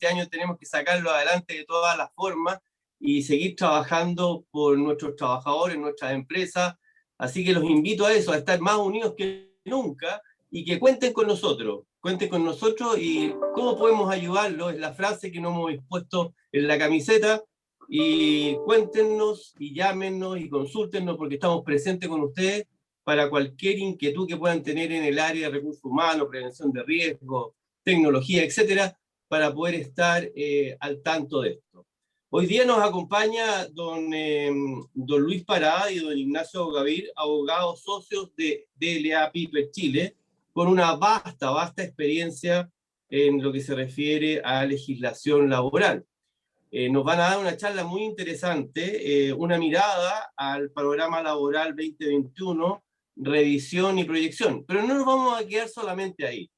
este año tenemos que sacarlo adelante de todas las formas y seguir trabajando por nuestros trabajadores, nuestras empresas. Así que los invito a eso, a estar más unidos que nunca y que cuenten con nosotros y cómo podemos ayudarlos, es la frase que nos hemos puesto en la camiseta, y cuéntenos y llámenos y consúltenos porque estamos presentes con ustedes para cualquier inquietud que puedan tener en el área de recursos humanos, prevención de riesgos, tecnología, etcétera, para poder estar al tanto de esto. Hoy día nos acompaña don Luis Parada y don Ignacio Gavir, abogados socios de DLA Piper Chile, con una vasta experiencia en lo que se refiere a legislación laboral. Nos van a dar una charla muy interesante, una mirada al panorama laboral 2021, revisión y proyección. Pero no nos vamos a quedar solamente ahí.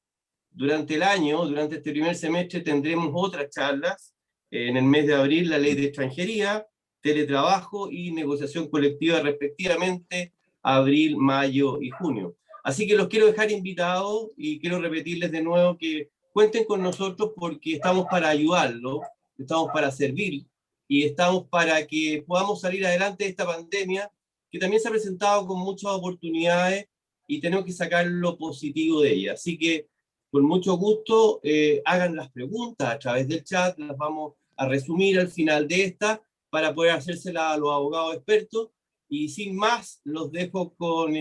Durante el año, durante este primer semestre, tendremos otras charlas. En el mes de abril, la ley de extranjería, teletrabajo y negociación colectiva respectivamente, abril, mayo y junio. Así que los quiero dejar invitados y quiero repetirles de nuevo que cuenten con nosotros porque estamos para ayudarlos, estamos para servir y estamos para que podamos salir adelante de esta pandemia que también se ha presentado con muchas oportunidades y tenemos que sacar lo positivo de ella. Así que con mucho gusto hagan las preguntas a través del chat, las vamos a resumir al final de esta para poder hacérselas a los abogados expertos y sin más los dejo con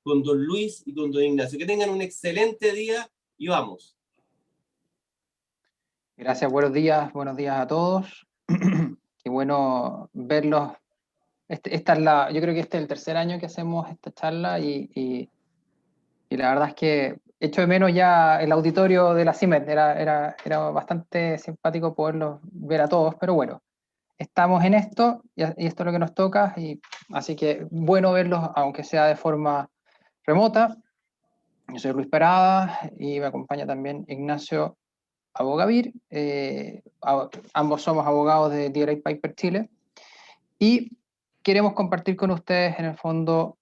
don Luis y con don Ignacio. Que tengan un excelente día y vamos. Gracias, buenos días a todos. Qué bueno verlos. Yo creo que este es el tercer año que hacemos esta charla y la verdad es que echo de menos ya el auditorio de la CIMED. Era bastante simpático poderlos ver a todos, pero bueno, estamos en esto y esto es lo que nos toca, así que bueno verlos, aunque sea de forma remota. Yo soy Luis Parada y me acompaña también Ignacio Abogavir, ambos somos abogados de DLA Piper Chile y queremos compartir con ustedes en el fondo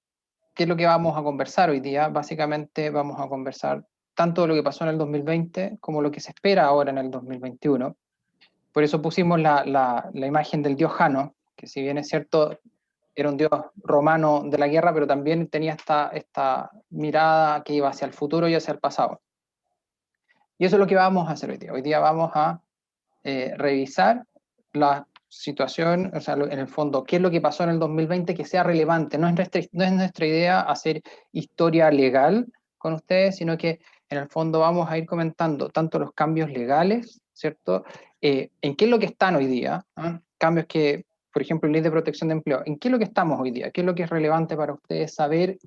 qué es lo que vamos a conversar hoy día. Básicamente vamos a conversar tanto de lo que pasó en el 2020 como lo que se espera ahora en el 2021. Por eso pusimos la imagen del dios Jano, que si bien es cierto era un dios romano de la guerra, pero también tenía esta mirada que iba hacia el futuro y hacia el pasado. Y eso es lo que vamos a hacer hoy día. Hoy día vamos a revisar la situación, o sea, en el fondo, qué es lo que pasó en el 2020 que sea relevante. No es nuestra idea hacer historia legal con ustedes, sino que en el fondo vamos a ir comentando tanto los cambios legales, ¿cierto? En qué es lo que están hoy día, ¿eh? Cambios que, por ejemplo, en ley de protección de empleo, ¿en qué es lo que estamos hoy día? ¿Qué es lo que es relevante para ustedes saber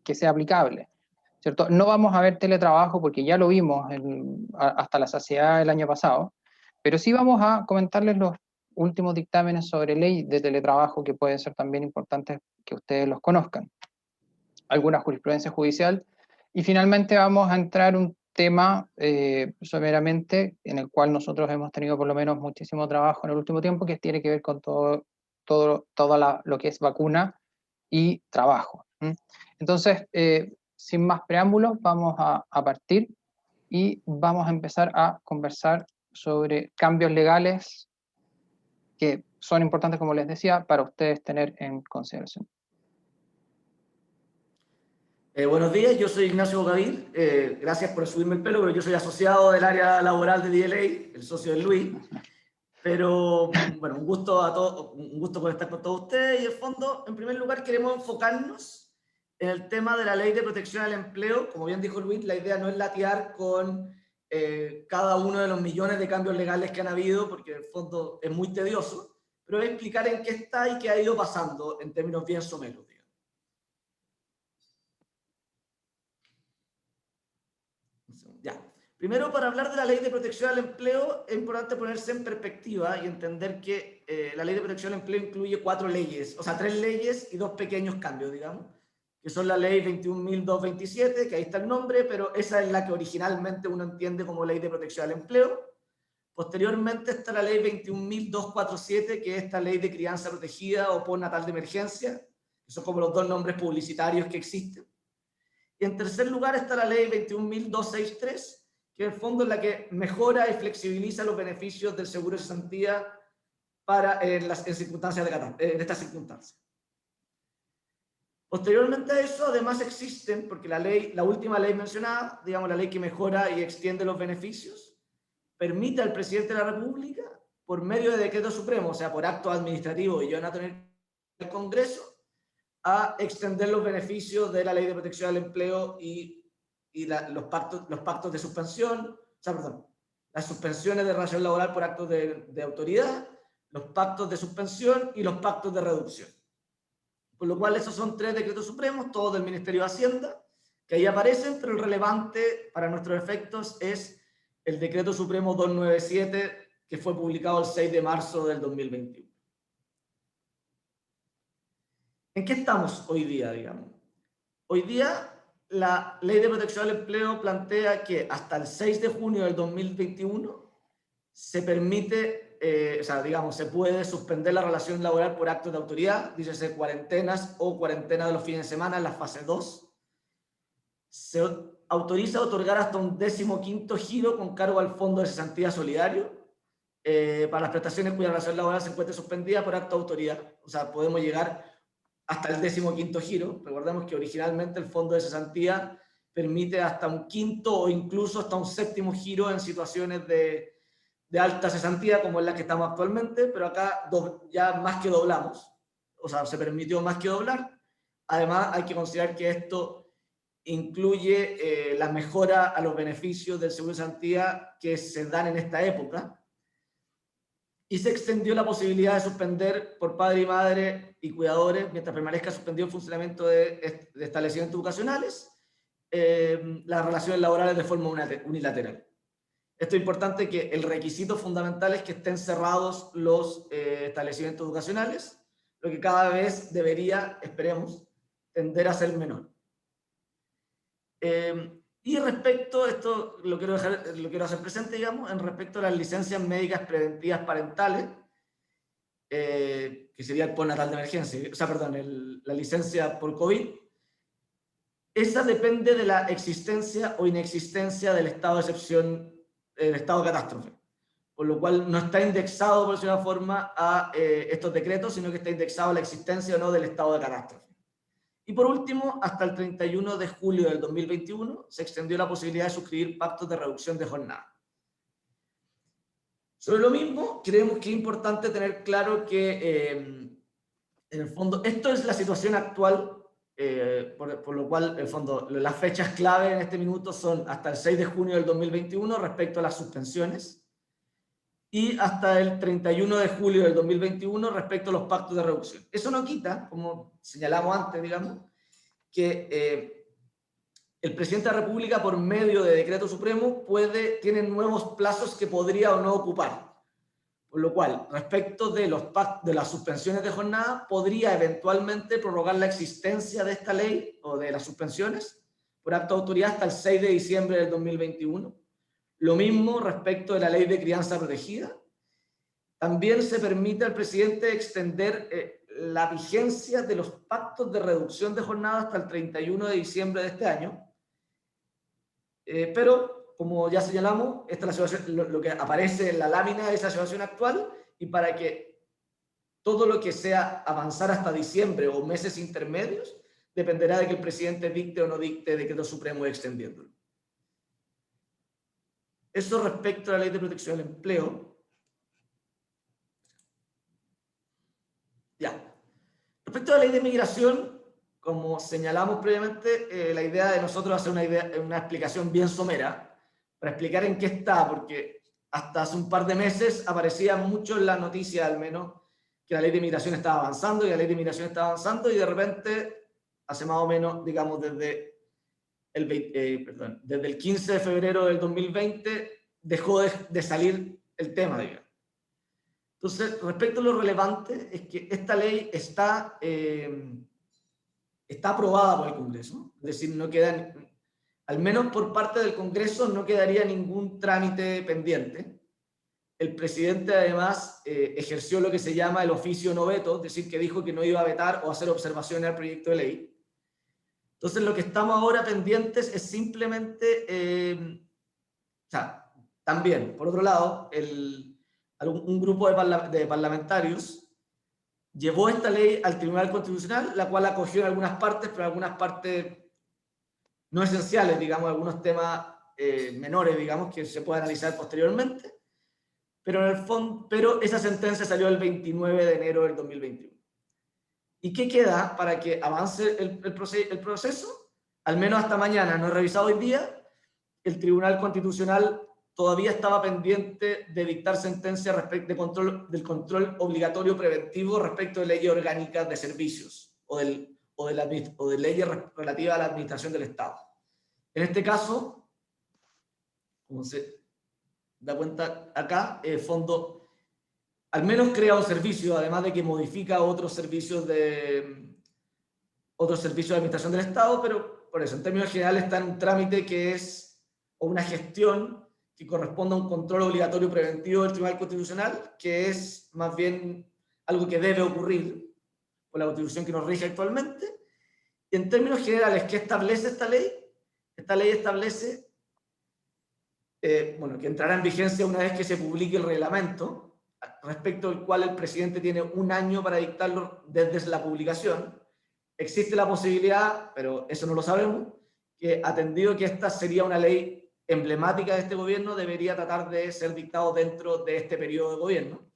que sea aplicable? ¿Cierto? No vamos a ver teletrabajo porque ya lo vimos hasta la saciedad el año pasado, pero sí vamos a comentarles los últimos dictámenes sobre ley de teletrabajo que pueden ser también importantes que ustedes los conozcan. Alguna jurisprudencia judicial y finalmente vamos a entrar un tema someramente en el cual nosotros hemos tenido por lo menos muchísimo trabajo en el último tiempo que tiene que ver con todo lo que es vacuna y trabajo. Entonces, sin más preámbulos, vamos a partir y vamos a empezar a conversar sobre cambios legales que son importantes, como les decía, para ustedes tener en consideración. Buenos días, yo soy Ignacio Gavir. Gracias por subirme el pelo, pero yo soy asociado del área laboral de DLA, el socio de Luis. Pero bueno, un gusto a todos, un gusto por estar con todos ustedes. Y en fondo, en primer lugar, queremos enfocarnos en el tema de la ley de protección al empleo. Como bien dijo Luis, la idea no es latear con cada uno de los millones de cambios legales que han habido, porque en el fondo es muy tedioso, pero es explicar en qué está y qué ha ido pasando en términos bien someros. Ya. Primero, para hablar de la Ley de Protección al Empleo, es importante ponerse en perspectiva y entender que la Ley de Protección al Empleo incluye 4 leyes, o sea, 3 leyes y 2 pequeños cambios, digamos, que son la Ley 21.227, que ahí está el nombre, pero esa es la que originalmente uno entiende como Ley de Protección al Empleo. Posteriormente está la Ley 21.247, que es esta Ley de Crianza Protegida o Postnatal de Emergencia, que son como los 2 nombres publicitarios que existen. Y en tercer lugar está la Ley 21.263, que en el fondo es la que mejora y flexibiliza los beneficios del seguro de cesantía para en estas circunstancias. Posteriormente a eso, además existen, porque la última ley mencionada, digamos la ley que mejora y extiende los beneficios, permite al presidente de la República, por medio de decreto supremo, o sea, por acto administrativo y yo no tener el Congreso, a extender los beneficios de la Ley de Protección al Empleo y los pactos de suspensión, o sea, perdón, las suspensiones de relación laboral por actos de autoridad, los pactos de suspensión y los pactos de reducción. Por lo cual esos son 3 decretos supremos, todos del Ministerio de Hacienda, que ahí aparecen, pero el relevante para nuestros efectos es el decreto supremo 297, que fue publicado el 6 de marzo del 2021. ¿En qué estamos hoy día, digamos? Hoy día la Ley de Protección al Empleo plantea que hasta el 6 de junio del 2021 se permite, o sea, digamos, se puede suspender la relación laboral por actos de autoridad, dícese cuarentenas o cuarentena de los fines de semana en la fase 2. Se autoriza a otorgar hasta un 15º giro con cargo al Fondo de Cesantía Solidario para las prestaciones cuya relación laboral se encuentre suspendida por acto de autoridad. O sea, podemos llegar hasta el 15º giro. Recordemos que originalmente el Fondo de Cesantía permite hasta un 5º o incluso hasta un 7º giro en situaciones de alta cesantía, como es la que estamos actualmente, pero acá ya más que doblamos. O sea, se permitió más que doblar. Además, hay que considerar que esto incluye la mejora a los beneficios del seguro de cesantía que se dan en esta época. Y se extendió la posibilidad de suspender por padre y madre y cuidadores, mientras permanezca suspendido el funcionamiento de establecimientos educacionales, las relaciones laborales de forma unilateral. Esto es importante, que el requisito fundamental es que estén cerrados los establecimientos educacionales, lo que cada vez debería, esperemos, tender a ser menor. Y respecto a esto, lo quiero hacer presente, digamos, en respecto a las licencias médicas preventivas parentales, que sería el postnatal de emergencia, o sea, perdón, la licencia por COVID, esa depende de la existencia o inexistencia del estado de excepción, del estado de catástrofe, por lo cual no está indexado, por decirlo de una forma, a estos decretos, sino que está indexado a la existencia o no del estado de catástrofe. Y por último, hasta el 31 de julio del 2021 se extendió la posibilidad de suscribir pactos de reducción de jornada. Sobre lo mismo, creemos que es importante tener claro que, en el fondo, esto es la situación actual, por lo cual, en el fondo, las fechas clave en este minuto son hasta el 6 de junio del 2021 respecto a las suspensiones, y hasta el 31 de julio del 2021 respecto a los pactos de reducción. Eso no quita, como señalamos antes, digamos, que el presidente de la República, por medio de decreto supremo, tiene nuevos plazos que podría o no ocupar. Por lo cual, respecto de las suspensiones de jornada, podría eventualmente prorrogar la existencia de esta ley o de las suspensiones por acto de autoridad hasta el 6 de diciembre del 2021. Lo mismo respecto de la ley de crianza protegida. También se permite al presidente extender la vigencia de los pactos de reducción de jornada hasta el 31 de diciembre de este año. Pero, como ya señalamos, esta es la situación, lo que aparece en la lámina es la situación actual, y para que todo lo que sea avanzar hasta diciembre o meses intermedios dependerá de que el presidente dicte o no dicte decreto supremo extendiéndolo. Eso respecto a la Ley de Protección al Empleo. Ya. Respecto a la Ley de Migración, como señalamos previamente, la idea de nosotros es hacer una explicación bien somera para explicar en qué está, porque hasta hace un par de meses aparecía mucho en la noticia, al menos, que la Ley de Migración estaba avanzando, y la Ley de Migración estaba avanzando, y de repente, hace más o menos, digamos, desde el 15 de febrero del 2020, dejó de salir el tema, digamos. Entonces, respecto a lo relevante, es que esta ley está aprobada por el Congreso, es decir, no queda, al menos por parte del Congreso, no quedaría ningún trámite pendiente. El presidente, además, ejerció lo que se llama el oficio no veto, es decir, que dijo que no iba a vetar o hacer observaciones al proyecto de ley. Entonces, lo que estamos ahora pendientes es simplemente O sea, también, por otro lado, un grupo de parlamentarios llevó esta ley al Tribunal Constitucional, la cual acogió en algunas partes, pero en algunas partes no esenciales, digamos, algunos temas menores, digamos, que se puede analizar posteriormente, pero en el fondo, pero esa sentencia salió el 29 de enero del 2021. ¿Y qué queda para que avance el proceso? Al menos hasta mañana, no he revisado hoy día, el Tribunal Constitucional todavía estaba pendiente de dictar sentencia respecto del control obligatorio preventivo respecto de leyes orgánicas de servicios o de leyes relativas a la administración del Estado. En este caso, como se da cuenta acá, el fondo al menos crea un servicio, además de que modifica otros servicios de administración del Estado, pero por eso, en términos generales, está en un trámite que es, o una gestión que corresponde a un control obligatorio preventivo del Tribunal Constitucional, que es más bien algo que debe ocurrir por la Constitución que nos rige actualmente. Y en términos generales, ¿qué establece esta ley? Esta ley establece que entrará en vigencia una vez que se publique el reglamento, respecto al cual el presidente tiene un año para dictarlo desde la publicación. Existe la posibilidad, pero eso no lo sabemos, que atendido que esta sería una ley emblemática de este gobierno, debería tratar de ser dictado dentro de este periodo de gobierno.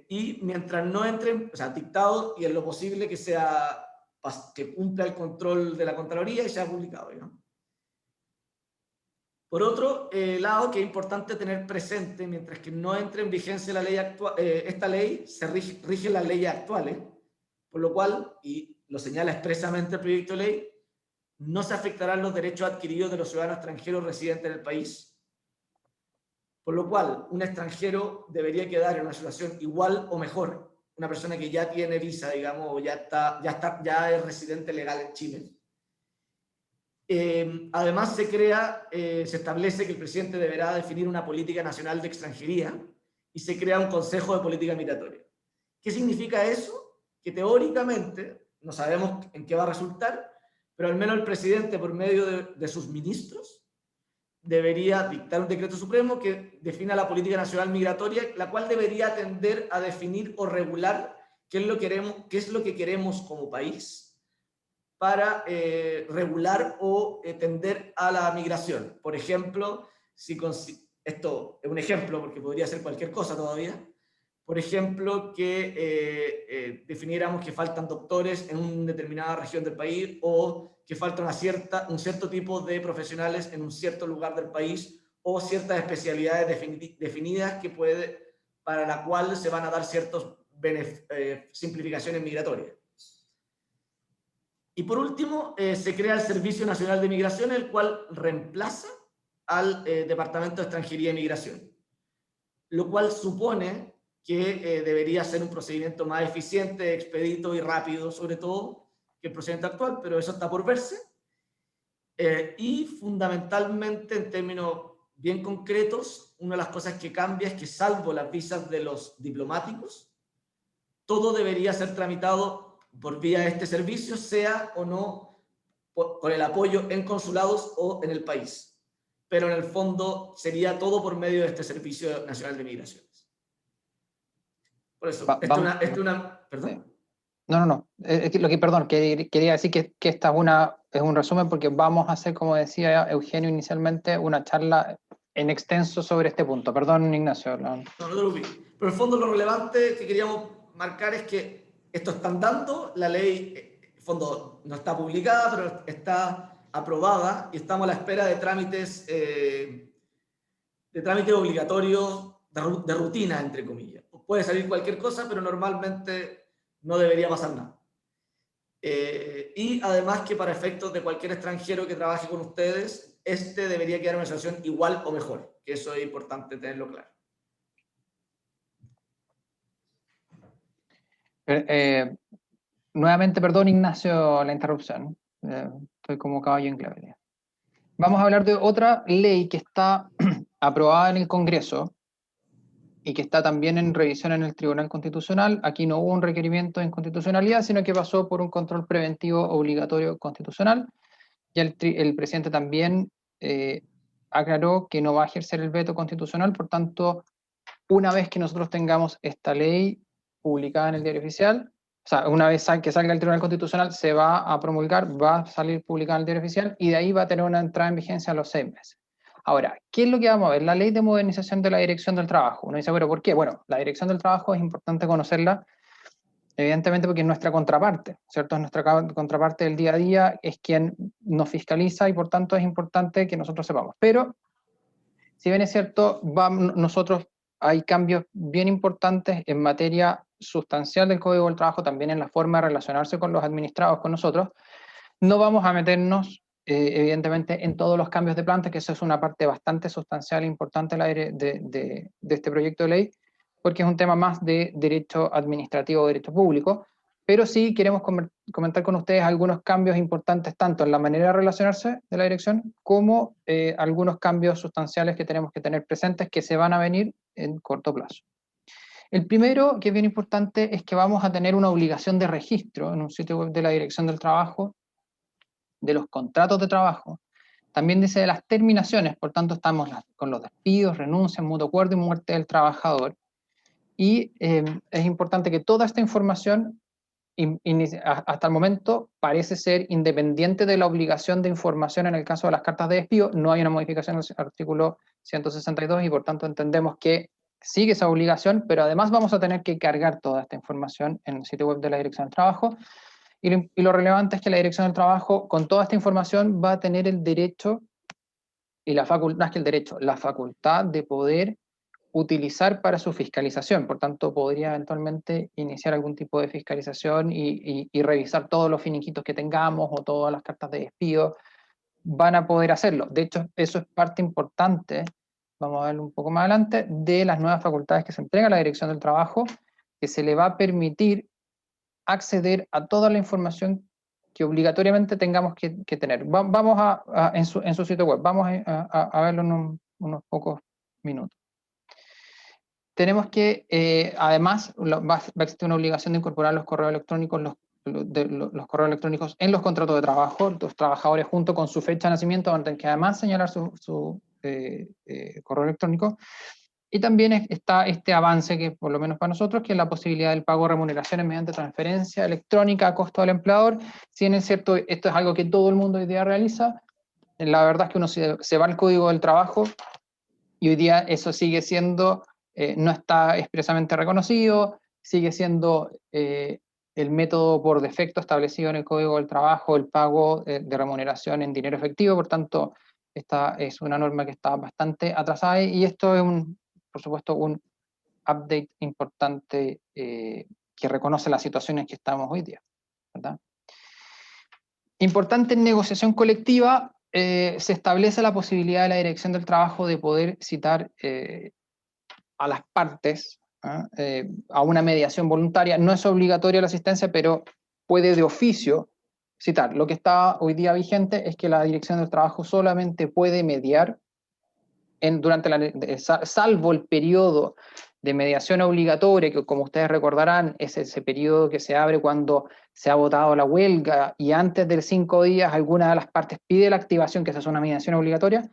Y mientras no entre, o sea, dictado y en lo posible que cumpla el control de la Contraloría y sea publicado, ¿no? Por otro lado, que es importante tener presente, mientras que no entre en vigencia la ley esta ley, se rige las leyes actuales, por lo cual, y lo señala expresamente el proyecto de ley, no se afectarán los derechos adquiridos de los ciudadanos extranjeros residentes en el país, por lo cual un extranjero debería quedar en una situación igual o mejor, una persona que ya tiene visa, digamos, o ya es residente legal en Chile. Además se establece que el presidente deberá definir una política nacional de extranjería y se crea un Consejo de Política Migratoria. ¿Qué significa eso? Que teóricamente, no sabemos en qué va a resultar, pero al menos el presidente, por medio de sus ministros, debería dictar un decreto supremo que defina la política nacional migratoria, la cual debería tender a definir o regular qué es lo que queremos como país para regular o tender a la migración. Por ejemplo, esto es un ejemplo porque podría ser cualquier cosa todavía. Por ejemplo, que definiéramos que faltan doctores en una determinada región del país o que falta un cierto tipo de profesionales en un cierto lugar del país o ciertas especialidades definidas para la cual se van a dar ciertas simplificaciones migratorias. Y por último, se crea el Servicio Nacional de Migración, el cual reemplaza al Departamento de Extranjería y Migración, lo cual supone que debería ser un procedimiento más eficiente, expedito y rápido, sobre todo, que el procedimiento actual, pero eso está por verse. Y fundamentalmente, en términos bien concretos, una de las cosas que cambia es que, salvo las visas de los diplomáticos, todo debería ser tramitado por vía de este servicio, sea o no con el apoyo en consulados o en el país. Pero en el fondo sería todo por medio de este Servicio Nacional de Migraciones. Por eso, ¿perdón? No. Perdón, quería decir que esta es un resumen porque vamos a hacer, como decía Eugenio inicialmente, una charla en extenso sobre este punto. Perdón, Ignacio. No te preocupes. Pero en el fondo lo relevante que queríamos marcar es que esto está andando, la ley, en el fondo, no está publicada, pero está aprobada y estamos a la espera de trámites obligatorios de rutina, entre comillas. Puede salir cualquier cosa, pero normalmente no debería pasar nada. Y además que para efectos de cualquier extranjero que trabaje con ustedes, debería quedar en una situación igual o mejor, que eso es importante tenerlo claro. Nuevamente, perdón, Ignacio, la interrupción. Estoy como caballo en clave. Vamos a hablar de otra ley que está aprobada en el Congreso y que está también en revisión en el Tribunal Constitucional. Aquí no hubo un requerimiento de inconstitucionalidad, sino que pasó por un control preventivo obligatorio constitucional. Y el presidente también aclaró que no va a ejercer el veto constitucional, por tanto, una vez que nosotros tengamos esta ley publicada en el Diario Oficial, o sea, una vez que salga el Tribunal Constitucional, se va a promulgar, va a salir publicada en el Diario Oficial, y de ahí va a tener una entrada en vigencia a los 6 meses. Ahora, ¿qué es lo que vamos a ver? La ley de modernización de la Dirección del Trabajo. Uno dice, bueno, ¿por qué? Bueno, la Dirección del Trabajo es importante conocerla, evidentemente porque es nuestra contraparte, ¿cierto? Es nuestra contraparte del día a día, es quien nos fiscaliza y por tanto es importante que nosotros sepamos. Pero, si bien es cierto, nosotros hay cambios bien importantes en materia sustancial del Código del Trabajo, también en la forma de relacionarse con los administrados, con nosotros. No vamos a meternos, evidentemente, en todos los cambios de planta, que eso es una parte bastante sustancial e importante de este proyecto de ley, porque es un tema más de derecho administrativo o derecho público, pero sí queremos comentar con ustedes algunos cambios importantes, tanto en la manera de relacionarse de la dirección, como algunos cambios sustanciales que tenemos que tener presentes, que se van a venir en corto plazo. El primero, que es bien importante, es que vamos a tener una obligación de registro en un sitio web de la Dirección del Trabajo, de los contratos de trabajo, también dice de las terminaciones, por tanto estamos con los despidos, renuncias, mutuo acuerdo y muerte del trabajador. Y es importante que toda esta información, hasta el momento, parece ser independiente de la obligación de información en el caso de las cartas de despido. No hay una modificación del artículo 162 y por tanto entendemos que sigue esa obligación, pero además vamos a tener que cargar toda esta información en el sitio web de la Dirección del Trabajo. Y lo relevante es que la Dirección del Trabajo, con toda esta información, va a tener el derecho y la facultad, más que el derecho, la facultad de poder utilizar para su fiscalización. Por tanto, podría eventualmente iniciar algún tipo de fiscalización y revisar todos los finiquitos que tengamos o todas las cartas de despido. Van a poder hacerlo. De hecho, eso es parte importante, vamos a verlo un poco más adelante, de las nuevas facultades que se entrega a la Dirección del Trabajo, que se le va a permitir acceder a toda la información que obligatoriamente tengamos que tener. Vamos en su sitio web, vamos a verlo en unos pocos minutos. Tenemos que, además, va a existir una obligación de incorporar los correos electrónicos, los correos electrónicos en los contratos de trabajo. Los trabajadores, junto con su fecha de nacimiento, van a tener que además señalar su correo electrónico. Y también está este avance, que por lo menos para nosotros, que es la posibilidad del pago de remuneraciones mediante transferencia electrónica a costo del empleador. Si bien es cierto, esto es algo que todo el mundo hoy día realiza, la verdad es que uno se va al Código del Trabajo y hoy día eso sigue siendo, no está expresamente reconocido, sigue siendo el método por defecto establecido en el Código del Trabajo, el pago de remuneración en dinero efectivo. Por tanto, esta es una norma que está bastante atrasada y esto es por supuesto, un update importante que reconoce las situaciones que estamos hoy día, ¿verdad? Importante en negociación colectiva, se establece la posibilidad de la Dirección del Trabajo de poder citar a las partes a una mediación voluntaria. No es obligatoria la asistencia, pero puede de oficio citar. Lo que está hoy día vigente es que la Dirección del Trabajo solamente puede mediar salvo el periodo de mediación obligatoria, que como ustedes recordarán, es ese periodo que se abre cuando se ha votado la huelga y antes de 5 días alguna de las partes pide la activación, que esa es una mediación obligatoria.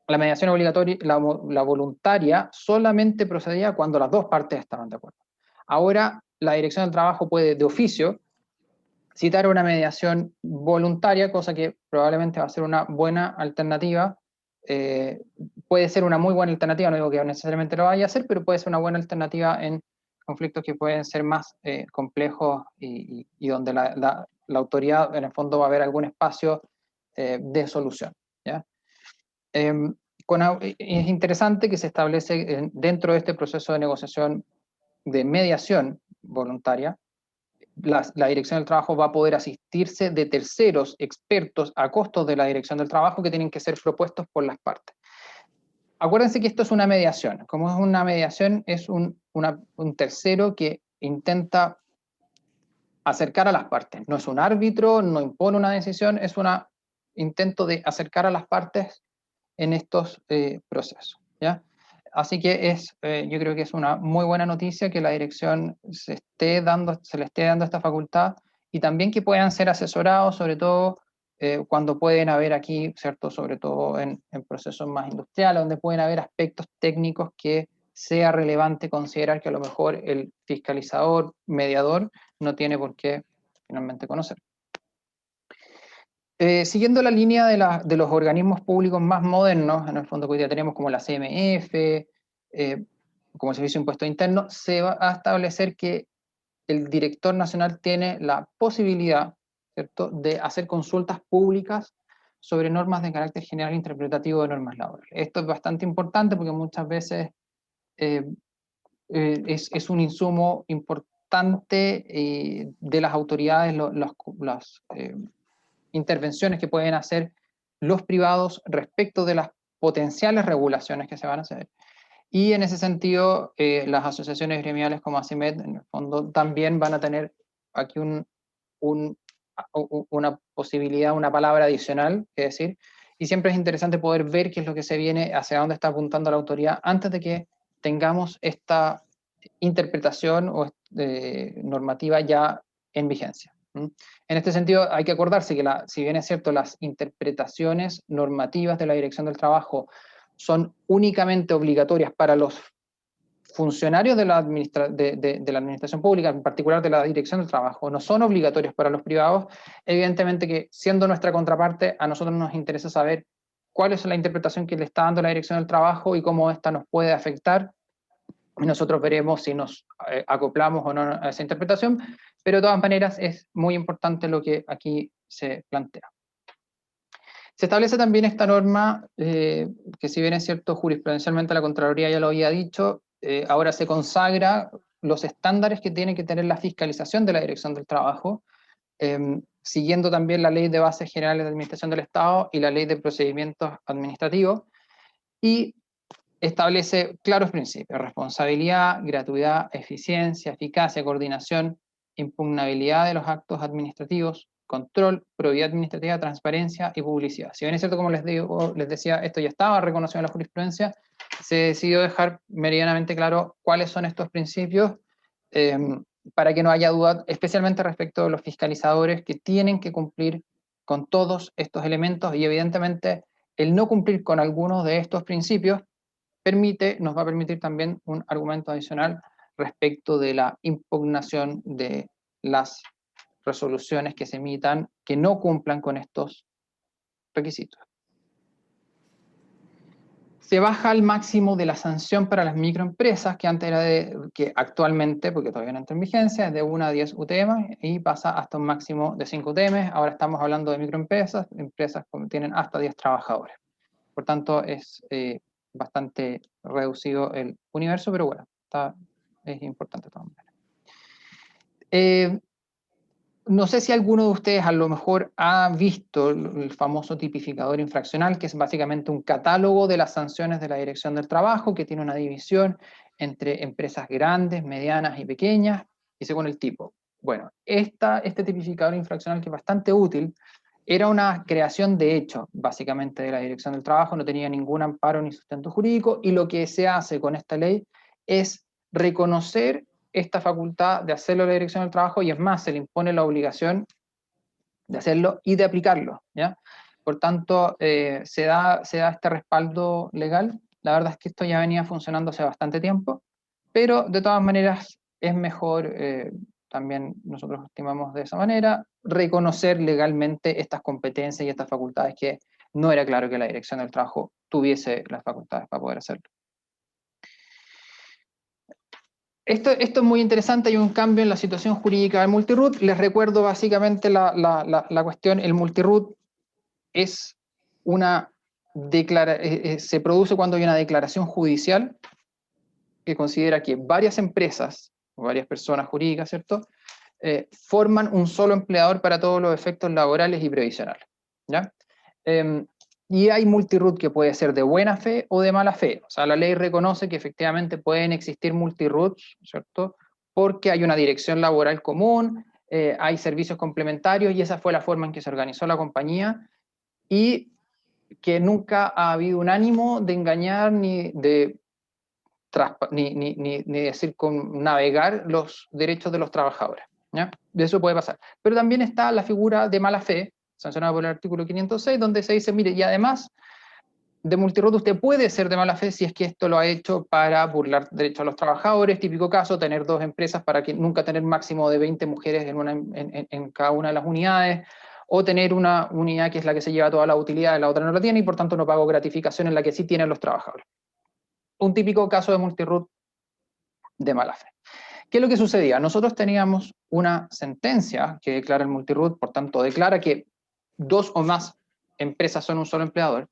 La mediación obligatoria, la voluntaria, solamente procedía cuando las dos partes estaban de acuerdo. Ahora, la Dirección del Trabajo puede de oficio citar una mediación voluntaria, cosa que probablemente va a ser una buena alternativa. Puede ser una muy buena alternativa, no digo que necesariamente lo vaya a hacer, pero puede ser una buena alternativa en conflictos que pueden ser más complejos y donde la autoridad en el fondo va a haber algún espacio de solución, ¿ya? Es interesante que se establece dentro de este proceso de negociación de mediación voluntaria, la Dirección del Trabajo va a poder asistirse de terceros expertos a costos de la Dirección del Trabajo que tienen que ser propuestos por las partes. Acuérdense que esto es una mediación. Como es una mediación, es un tercero que intenta acercar a las partes. No es un árbitro, no impone una decisión, es un intento de acercar a las partes en estos procesos, ¿ya? Así que yo creo que es una muy buena noticia que la dirección se le esté dando esta facultad y también que puedan ser asesorados, sobre todo cuando pueden haber aquí, ¿cierto? Sobre todo en procesos más industriales, donde pueden haber aspectos técnicos que sea relevante considerar que a lo mejor el fiscalizador, mediador, no tiene por qué finalmente conocer. Siguiendo la línea de los organismos públicos más modernos, en el fondo que hoy día tenemos como la CMF, como el Servicio de Impuesto Interno, se va a establecer que el director nacional tiene la posibilidad, ¿cierto?, de hacer consultas públicas sobre normas de carácter general interpretativo de normas laborales. Esto es bastante importante porque muchas veces es un insumo importante de las autoridades, las intervenciones que pueden hacer los privados respecto de las potenciales regulaciones que se van a hacer. Y en ese sentido, las asociaciones gremiales como ACIMED, en el fondo, también van a tener aquí una posibilidad, una palabra adicional que decir, y siempre es interesante poder ver qué es lo que se viene, hacia dónde está apuntando la autoridad, antes de que tengamos esta interpretación o normativa ya en vigencia. En este sentido, hay que acordarse que si bien es cierto, las interpretaciones normativas de la Dirección del Trabajo son únicamente obligatorias para los funcionarios de la administración pública, en particular de la Dirección del Trabajo, no son obligatorios para los privados, evidentemente que siendo nuestra contraparte, a nosotros nos interesa saber cuál es la interpretación que le está dando la Dirección del Trabajo y cómo esta nos puede afectar. Y nosotros veremos si nos acoplamos o no a esa interpretación, pero de todas maneras es muy importante lo que aquí se plantea. Se establece también esta norma, que si bien es cierto, jurisprudencialmente la Contraloría ya lo había dicho, ahora se consagra los estándares que tiene que tener la fiscalización de la Dirección del Trabajo, siguiendo también la Ley de Bases Generales de Administración del Estado y la Ley de Procedimientos Administrativos, y establece claros principios: responsabilidad, gratuidad, eficiencia, eficacia, coordinación, impugnabilidad de los actos administrativos, control, probidad administrativa, transparencia y publicidad. Si bien es cierto, como les decía, esto ya estaba reconocido en la jurisprudencia, se decidió dejar meridianamente claro cuáles son estos principios, para que no haya duda, especialmente respecto de los fiscalizadores que tienen que cumplir con todos estos elementos, y evidentemente el no cumplir con algunos de estos principios nos va a permitir también un argumento adicional respecto de la impugnación de las resoluciones que se emitan que no cumplan con estos requisitos. Se baja al máximo de la sanción para las microempresas, que antes era que actualmente, porque todavía no entra en vigencia, es de 1 a 10 UTM, y pasa hasta un máximo de 5 UTM. Ahora estamos hablando de microempresas, empresas que tienen hasta 10 trabajadores. Por tanto, es bastante reducido el universo, pero bueno, es importante de todas maneras. No sé si alguno de ustedes a lo mejor ha visto el famoso tipificador infraccional, que es básicamente un catálogo de las sanciones de la Dirección del Trabajo, que tiene una división entre empresas grandes, medianas y pequeñas, y según el tipo. Bueno, este tipificador infraccional, que es bastante útil, era una creación de hecho, básicamente, de la Dirección del Trabajo, no tenía ningún amparo ni sustento jurídico, y lo que se hace con esta ley es reconocer esta facultad de hacerlo a la Dirección del Trabajo, y es más, se le impone la obligación de hacerlo y de aplicarlo, ¿ya? Por tanto, se da este respaldo legal. La verdad es que esto ya venía funcionando hace bastante tiempo, pero de todas maneras es mejor, también nosotros estimamos de esa manera, reconocer legalmente estas competencias y estas facultades que no era claro que la Dirección del Trabajo tuviese las facultades para poder hacerlo. Esto es muy interesante, hay un cambio en la situación jurídica del multiroot. Les recuerdo básicamente la cuestión. El multiroot es se produce cuando hay una declaración judicial que considera que varias empresas, o varias personas jurídicas, ¿cierto?, forman un solo empleador para todos los efectos laborales y previsionales, ¿ya? Y hay multiroot que puede ser de buena fe o de mala fe. O sea, la ley reconoce que efectivamente pueden existir multiroots, ¿cierto?, porque hay una dirección laboral común, hay servicios complementarios, y esa fue la forma en que se organizó la compañía, y que nunca ha habido un ánimo de engañar ni de decir navegar los derechos de los trabajadores, ¿ya? De eso puede pasar. Pero también está la figura de mala fe, sancionado por el artículo 506, donde se dice, mire, y además de multirroot usted puede ser de mala fe si es que esto lo ha hecho para burlar derechos a los trabajadores, típico caso, tener 2 empresas para que nunca tener máximo de 20 mujeres en cada una de las unidades, o tener una unidad que es la que se lleva toda la utilidad, la otra no la tiene, y por tanto no pago gratificación en la que sí tienen los trabajadores. Un típico caso de multirroot de mala fe. ¿Qué es lo que sucedía? Nosotros teníamos una sentencia que declara el multirroot, por tanto declara que 2 o más empresas son un solo empleador,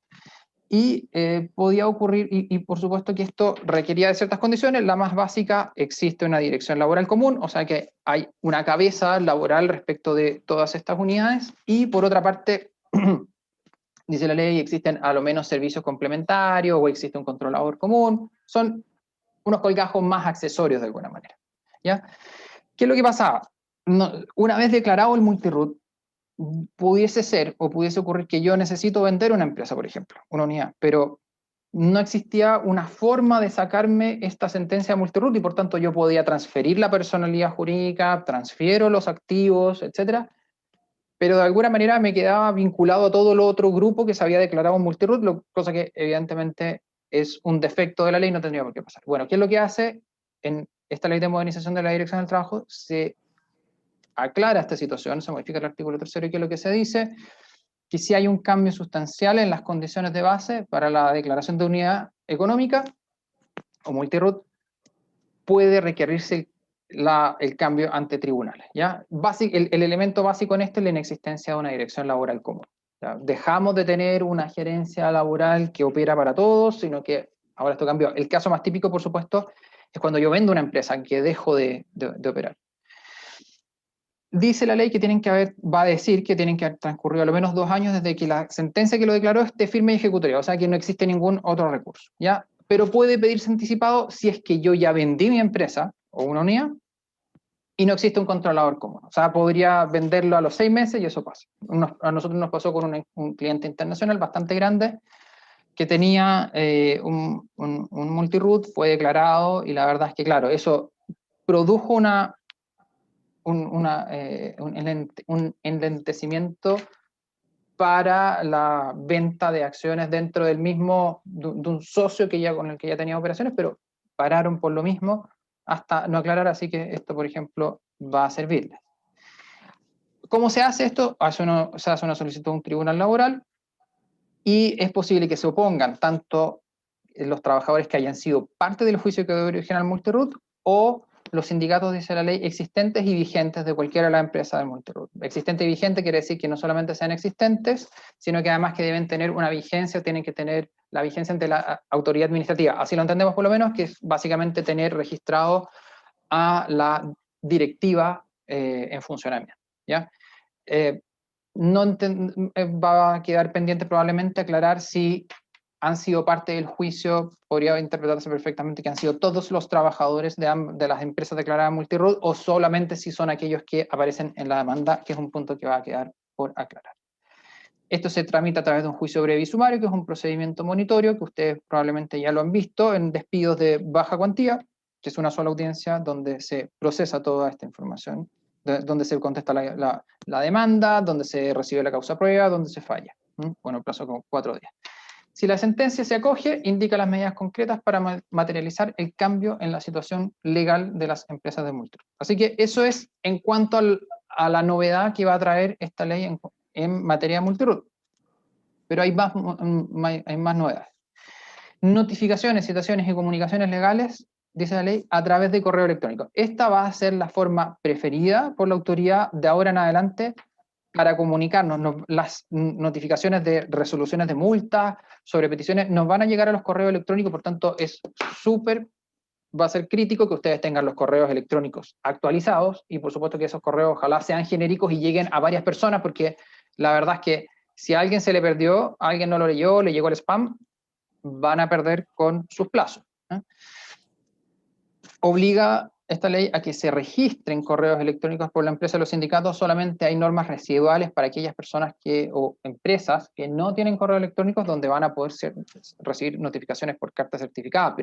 y podía ocurrir, y por supuesto que esto requería de ciertas condiciones. La más básica, existe una dirección laboral común, o sea que hay una cabeza laboral respecto de todas estas unidades, y por otra parte, dice la ley, existen a lo menos servicios complementarios, o existe un controlador común, son unos colgajos más accesorios de alguna manera, ¿ya? ¿Qué es lo que pasaba? Una vez declarado el multirroot, pudiese ser o pudiese ocurrir que yo necesito vender una empresa, por ejemplo, una unidad, pero no existía una forma de sacarme esta sentencia de multirroot, y por tanto yo podía transferir la personalidad jurídica, transfiero los activos, etcétera, pero de alguna manera me quedaba vinculado a todo el otro grupo que se había declarado multirroot, cosa que evidentemente es un defecto de la ley, no tendría por qué pasar. Bueno, ¿qué es lo que hace en esta ley de modernización de la Dirección del Trabajo? Se aclara esta situación, se modifica el artículo 3º, y que es lo que se dice, que si hay un cambio sustancial en las condiciones de base para la declaración de unidad económica o multirroot, puede requerirse el cambio ante tribunales, ¿ya? El elemento básico en esto es la inexistencia de una dirección laboral común, ¿ya? Dejamos de tener una gerencia laboral que opera para todos, sino que ahora esto cambió. El caso más típico, por supuesto, es cuando yo vendo una empresa que dejo de operar. Dice la ley que va a decir que tienen que haber transcurrido al menos 2 años desde que la sentencia que lo declaró esté firme y ejecutoria, o sea que no existe ningún otro recurso, ¿ya? Pero puede pedirse anticipado si es que yo ya vendí mi empresa o una unidad y no existe un controlador común. O sea, podría venderlo a los 6 meses y eso pasa. A nosotros nos pasó con un cliente internacional bastante grande que tenía un multirroot, fue declarado, y la verdad es que, claro, eso produjo un enlentecimiento para la venta de acciones dentro del mismo, de un socio con el que ya tenía operaciones, pero pararon por lo mismo hasta no aclarar, así que esto, por ejemplo, va a servirles. ¿Cómo se hace esto? Se hace una solicitud a un tribunal laboral, y es posible que se opongan tanto los trabajadores que hayan sido parte del juicio que dio origen al multirroot, o los sindicatos, dice la ley, existentes y vigentes de cualquiera de las empresas del multirroot. Existente y vigente quiere decir que no solamente sean existentes, sino que además que deben tener una vigencia, tienen que tener la vigencia ante la autoridad administrativa. Así lo entendemos por lo menos, que es básicamente tener registrado a la directiva en funcionamiento, ¿ya? Va a quedar pendiente probablemente aclarar si han sido parte del juicio. Podría interpretarse perfectamente que han sido todos los trabajadores de las empresas declaradas multirroot, o solamente si son aquellos que aparecen en la demanda, que es un punto que va a quedar por aclarar. Esto se tramita a través de un juicio breve y sumario, que es un procedimiento monitorio, que ustedes probablemente ya lo han visto en despidos de baja cuantía, que es una sola audiencia donde se procesa toda esta información, donde se contesta la demanda, donde se recibe la causa prueba, donde se falla. Bueno, el plazo con 4 días. Si la sentencia se acoge, indica las medidas concretas para materializar el cambio en la situación legal de las empresas de multirroot. Así que eso es en cuanto a la novedad que va a traer esta ley en materia de multirroot. Pero hay más novedades. Notificaciones, citaciones y comunicaciones legales, dice la ley, a través de correo electrónico. Esta va a ser la forma preferida por la autoridad de ahora en adelante para comunicarnos. Las notificaciones de resoluciones de multas, sobre peticiones, nos van a llegar a los correos electrónicos, por tanto va a ser crítico que ustedes tengan los correos electrónicos actualizados, y por supuesto que esos correos ojalá sean genéricos y lleguen a varias personas, porque la verdad es que si a alguien se le perdió, a alguien no lo leyó, le llegó el spam, van a perder con sus plazos. Obliga esta ley a que se registren correos electrónicos por la empresa de los sindicatos. Solamente hay normas residuales para aquellas personas o empresas que no tienen correos electrónicos, donde van a poder recibir notificaciones por carta certificada,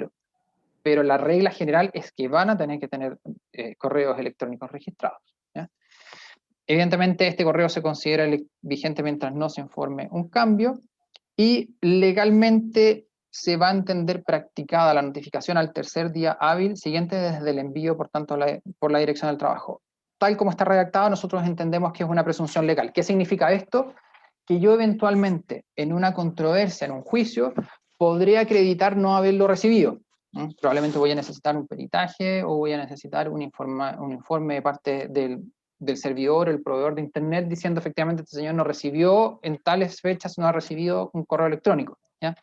pero la regla general es que van a tener que tener correos electrónicos registrados, ¿ya? Evidentemente, este correo se considera vigente mientras no se informe un cambio, y legalmente se va a entender practicada la notificación al tercer día hábil siguiente desde el envío, por tanto, por la Dirección del Trabajo. Tal como está redactado, nosotros entendemos que es una presunción legal. ¿Qué significa esto? Que yo eventualmente, en una controversia, en un juicio, podré acreditar no haberlo recibido. Probablemente voy a necesitar un peritaje o voy a necesitar un informe de parte del servidor, el proveedor de internet, diciendo efectivamente este señor no recibió, en tales fechas no ha recibido un correo electrónico, ¿ya?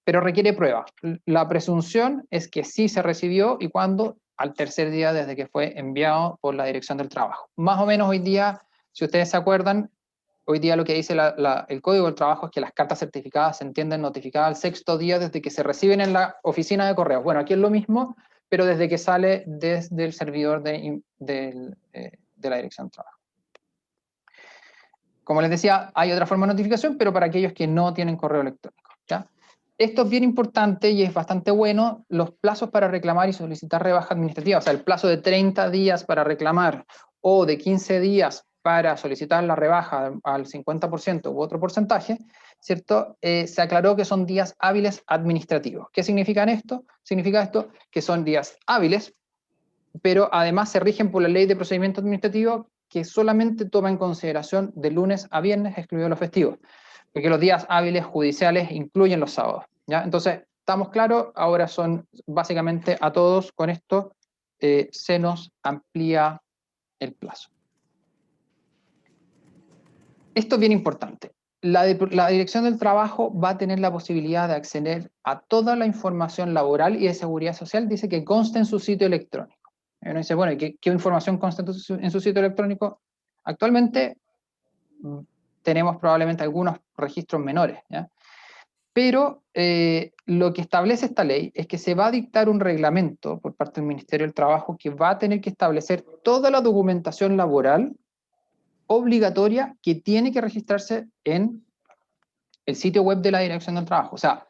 Pero requiere prueba. La presunción es que sí se recibió y cuando, al tercer día desde que fue enviado por la Dirección del Trabajo. Más o menos hoy día, si ustedes se acuerdan, hoy día lo que dice el Código del Trabajo es que las cartas certificadas se entienden notificadas al sexto día desde que se reciben en la oficina de correos. Bueno, aquí es lo mismo, pero desde que sale desde el servidor de la Dirección del Trabajo. Como les decía, hay otra forma de notificación, pero para aquellos que no tienen correo electrónico, ¿ya? Esto es bien importante y es bastante bueno, los plazos para reclamar y solicitar rebaja administrativa, o sea, el plazo de 30 días para reclamar o de 15 días para solicitar la rebaja al 50% u otro porcentaje, ¿cierto? Se aclaró que son días hábiles administrativos. ¿Qué significa esto? Significa esto que son días hábiles, pero además se rigen por la Ley de Procedimiento Administrativo, que solamente toma en consideración de lunes a viernes, excluidos los festivos, porque los días hábiles judiciales incluyen los sábados, ¿ya? Entonces, estamos claros, ahora son básicamente a todos con esto se nos amplía el plazo. Esto es bien importante. La Dirección del Trabajo va a tener la posibilidad de acceder a toda la información laboral y de seguridad social, dice que consta en su sitio electrónico. Uno dice, bueno, ¿qué información consta en su sitio electrónico? Actualmente tenemos probablemente algunos registros menores, ¿ya? Pero lo que establece esta ley es que se va a dictar un reglamento por parte del Ministerio del Trabajo que va a tener que establecer toda la documentación laboral obligatoria que tiene que registrarse en el sitio web de la Dirección del Trabajo. O sea,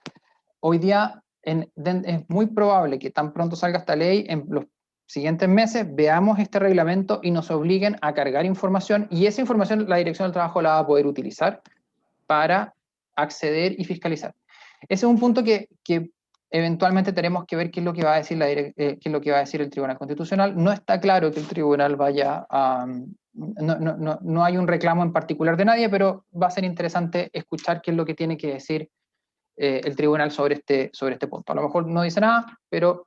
hoy día es muy probable que tan pronto salga esta ley, en los siguientes meses veamos este reglamento y nos obliguen a cargar información, y esa información la Dirección del Trabajo la va a poder utilizar para acceder y fiscalizar. Ese es un punto que eventualmente tenemos que ver qué es lo que va a decir qué es lo que va a decir el Tribunal Constitucional. No está claro que el Tribunal vaya a... No hay un reclamo en particular de nadie, pero va a ser interesante escuchar qué es lo que tiene que decir el Tribunal sobre este punto. A lo mejor no dice nada, pero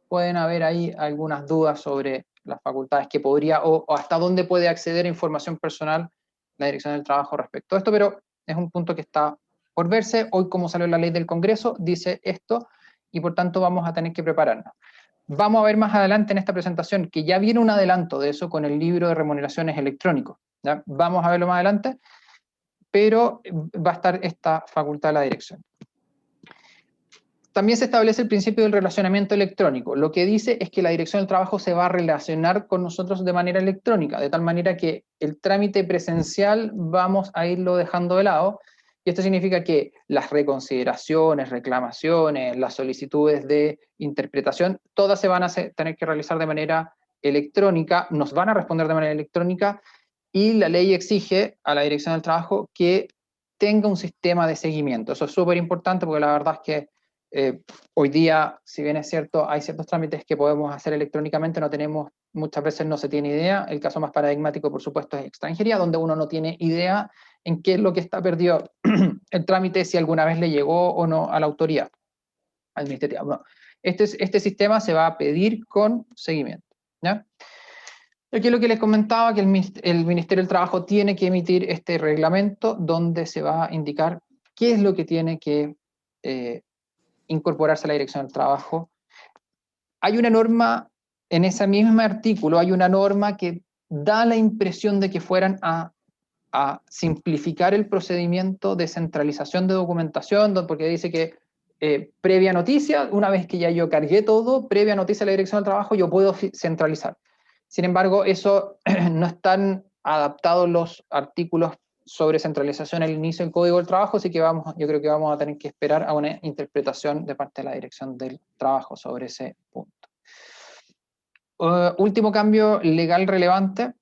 pueden haber ahí algunas dudas sobre las facultades que podría o hasta dónde puede acceder a información personal la Dirección del Trabajo respecto a esto, pero es un punto que está por verse. Hoy, como salió la ley del Congreso, dice esto, y por tanto vamos a tener que prepararnos. Vamos a ver más adelante en esta presentación que ya viene un adelanto de eso con el libro de remuneraciones electrónicos, ¿ya? Vamos a verlo más adelante, pero va a estar esta facultad de la dirección. También se establece el principio del relacionamiento electrónico. Lo que dice es que la Dirección del Trabajo se va a relacionar con nosotros de manera electrónica, de tal manera que el trámite presencial vamos a irlo dejando de lado, y esto significa que las reconsideraciones, reclamaciones, las solicitudes de interpretación, todas se van a tener que realizar de manera electrónica, nos van a responder de manera electrónica, y la ley exige a la Dirección del Trabajo que tenga un sistema de seguimiento. Eso es súper importante porque la verdad es que hoy día, si bien es cierto, hay ciertos trámites que podemos hacer electrónicamente, muchas veces no se tiene idea. El caso más paradigmático, por supuesto, es extranjería, donde uno no tiene idea en qué es lo que está perdido el trámite, si alguna vez le llegó o no a la autoridad administrativa. Bueno, este sistema se va a pedir con seguimiento, ¿ya? Aquí es lo que les comentaba, que el Ministerio del Trabajo tiene que emitir este reglamento donde se va a indicar qué es lo que tiene que incorporarse a la Dirección del Trabajo. Hay una norma, en ese mismo artículo, hay una norma que da la impresión de que fueran a simplificar el procedimiento de centralización de documentación, porque dice que previa noticia, una vez que ya yo cargué todo, previa noticia a la Dirección del Trabajo, yo puedo centralizar. Sin embargo, eso no están adaptados los artículos sobre centralización al inicio del Código del Trabajo, así que yo creo que vamos a tener que esperar a una interpretación de parte de la Dirección del Trabajo sobre ese punto. Último cambio legal relevante,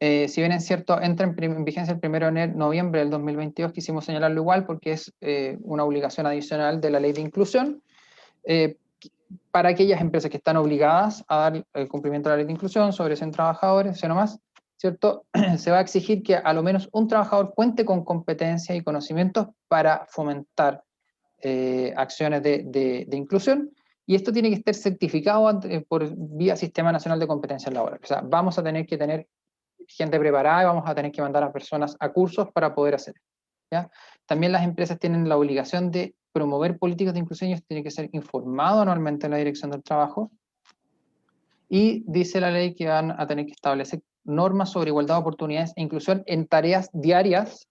si bien es cierto, entra en vigencia el 1 de noviembre del 2022, quisimos señalarlo igual porque es una obligación adicional de la ley de inclusión, para aquellas empresas que están obligadas a dar el cumplimiento de la ley de inclusión sobre 100 trabajadores, no más, ¿cierto? Se va a exigir que a lo menos un trabajador cuente con competencias y conocimientos para fomentar acciones de inclusión, y esto tiene que estar certificado por vía Sistema Nacional de Competencias Laborales. O sea, vamos a tener que tener gente preparada y vamos a tener que mandar a personas a cursos para poder hacer, ¿ya? También las empresas tienen la obligación de promover políticas de inclusión y esto tiene que ser informado anualmente en la Dirección del Trabajo, y dice la ley que van a tener que establecer normas sobre igualdad de oportunidades e inclusión en tareas diarias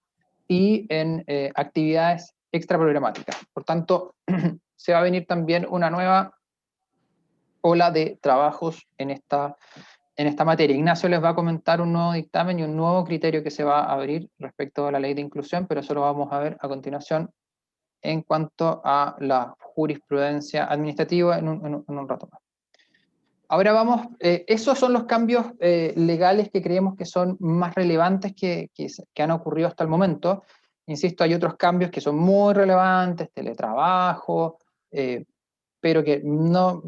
y en actividades extraprogramáticas. Por tanto, se va a venir también una nueva ola de trabajos en esta materia. Ignacio les va a comentar un nuevo dictamen y un nuevo criterio que se va a abrir respecto a la ley de inclusión, pero eso lo vamos a ver a continuación en cuanto a la jurisprudencia administrativa en un rato más. Ahora vamos, esos son los cambios legales que creemos que son más relevantes que han ocurrido hasta el momento. Insisto, hay otros cambios que son muy relevantes, teletrabajo, pero que no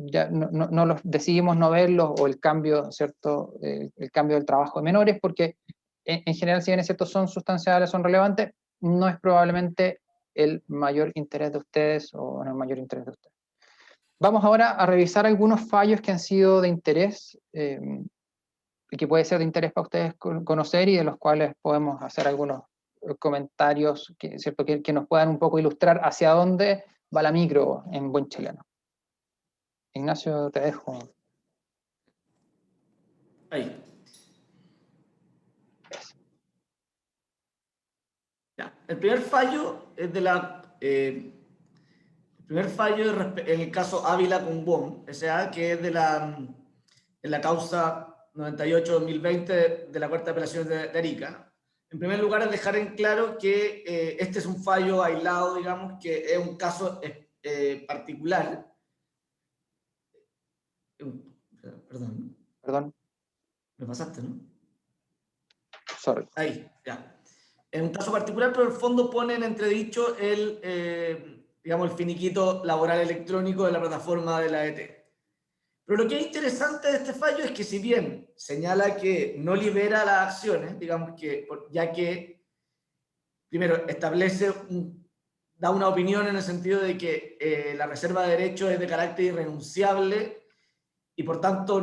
los decidimos no verlos, o el cambio, ¿cierto? El cambio del trabajo de menores, porque en general, si bien es cierto, son sustanciales, son relevantes, no es probablemente el mayor interés de ustedes o no el mayor interés de ustedes. Vamos ahora a revisar algunos fallos que han sido de interés, y que puede ser de interés para ustedes conocer, y de los cuales podemos hacer algunos comentarios ¿cierto? Que nos puedan un poco ilustrar hacia dónde va la micro en buen chileno. Ignacio, te dejo. Ahí. Ya. El primer fallo es de la... el primer fallo es en el caso Ávila con BOM, S.A., que es en la causa 98-2020 de la Corte de Apelaciones de Arica. En primer lugar, es dejar en claro que este es un fallo aislado, digamos, que es un caso particular. Perdón. Me pasaste, ¿no? Sorry. Ahí, ya. En un caso particular, pero en el fondo pone en entredicho digamos, el finiquito laboral electrónico de la plataforma de la ET. Pero lo que es interesante de este fallo es que, si bien señala que no libera las acciones, digamos que, ya que, primero, da una opinión en el sentido de que la reserva de derechos es de carácter irrenunciable y, por tanto,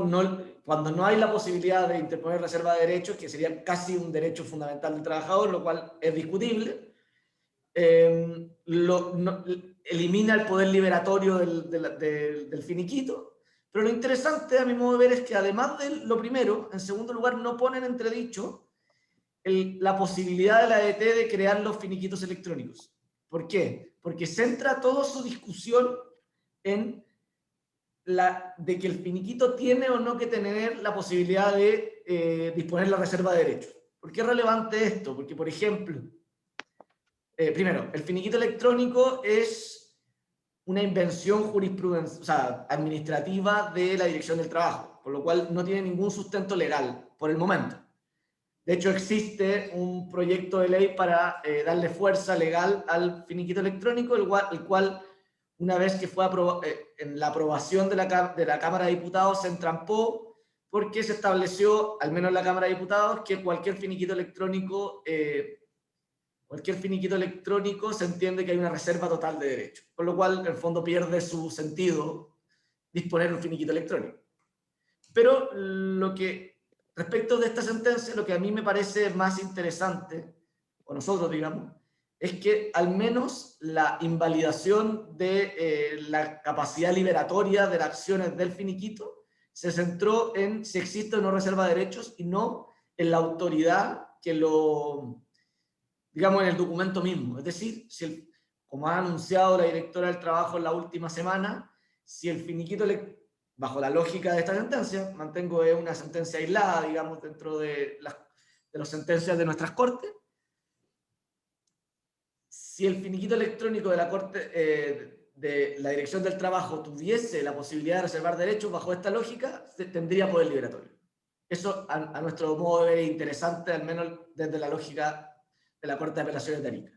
cuando no hay la posibilidad de interponer reserva de derechos, que sería casi un derecho fundamental del trabajador, lo cual es discutible, elimina el poder liberatorio del finiquito. Pero lo interesante, a mi modo de ver, es que además de lo primero, en segundo lugar, no ponen en entredicho la posibilidad de la ET de crear los finiquitos electrónicos. ¿Por qué? Porque centra toda su discusión en de que el finiquito tiene o no que tener la posibilidad de disponer la reserva de derechos. ¿Por qué es relevante esto? Porque, por ejemplo, primero, el finiquito electrónico es una invención administrativa de la Dirección del Trabajo, por lo cual no tiene ningún sustento legal por el momento. De hecho, existe un proyecto de ley para darle fuerza legal al finiquito electrónico, el cual una vez que fue en la aprobación de la Cámara de Diputados, se entrampó porque se estableció, al menos en la Cámara de Diputados, que cualquier finiquito electrónico se entiende que hay una reserva total de derechos, con lo cual, en el fondo, pierde su sentido disponer un finiquito electrónico. Pero respecto de esta sentencia, lo que a mí me parece más interesante, o nosotros digamos, es que al menos la invalidación de la capacidad liberatoria de las acciones del finiquito se centró en si existe o no reserva de derechos y no en la autoridad que digamos, en el documento mismo. Es decir, como ha anunciado la directora del Trabajo en la última semana, si el finiquito, bajo la lógica de esta sentencia, mantengo una sentencia aislada, digamos, dentro de las sentencias de nuestras cortes, si el finiquito electrónico de la Corte, de la Dirección del Trabajo, tuviese la posibilidad de reservar derechos bajo esta lógica, tendría poder liberatorio. Eso, a nuestro modo de ver, es interesante, al menos desde la lógica de la Corte de Apelaciones de Arica.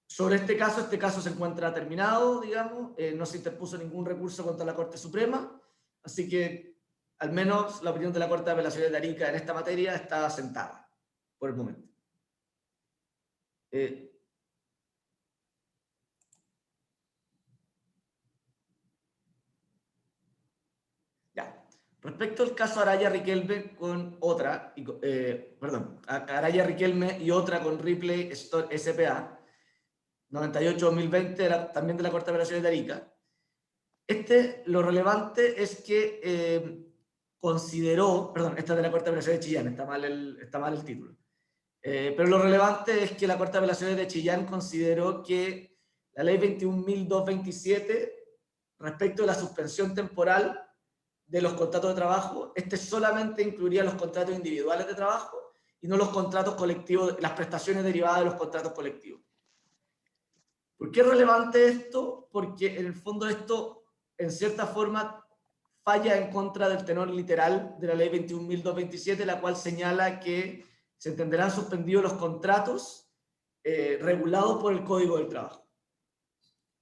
Sobre este caso se encuentra terminado, digamos, no se interpuso ningún recurso contra la Corte Suprema, así que al menos la opinión de la Corte de Apelaciones de Arica en esta materia está asentada por el momento. Ya. Respecto al caso Araya-Riquelme con otra, Araya Riquelme y otra con Ripley Store S.p.A., 98-2020, era también de la Corte de Apelaciones de Arica. Lo relevante es que consideró, perdón, esta es de la Corte de Apelaciones de Chillán, está mal el título. Pero lo relevante es que la Corte de Apelaciones de Chillán consideró que la Ley 21.227, respecto de la suspensión temporal de los contratos de trabajo, solamente incluiría los contratos individuales de trabajo y no los contratos colectivos, las prestaciones derivadas de los contratos colectivos. ¿Por qué es relevante esto? Porque en el fondo esto, en cierta forma, falla en contra del tenor literal de la Ley 21.227, la cual señala que se entenderán suspendidos los contratos regulados por el Código del Trabajo.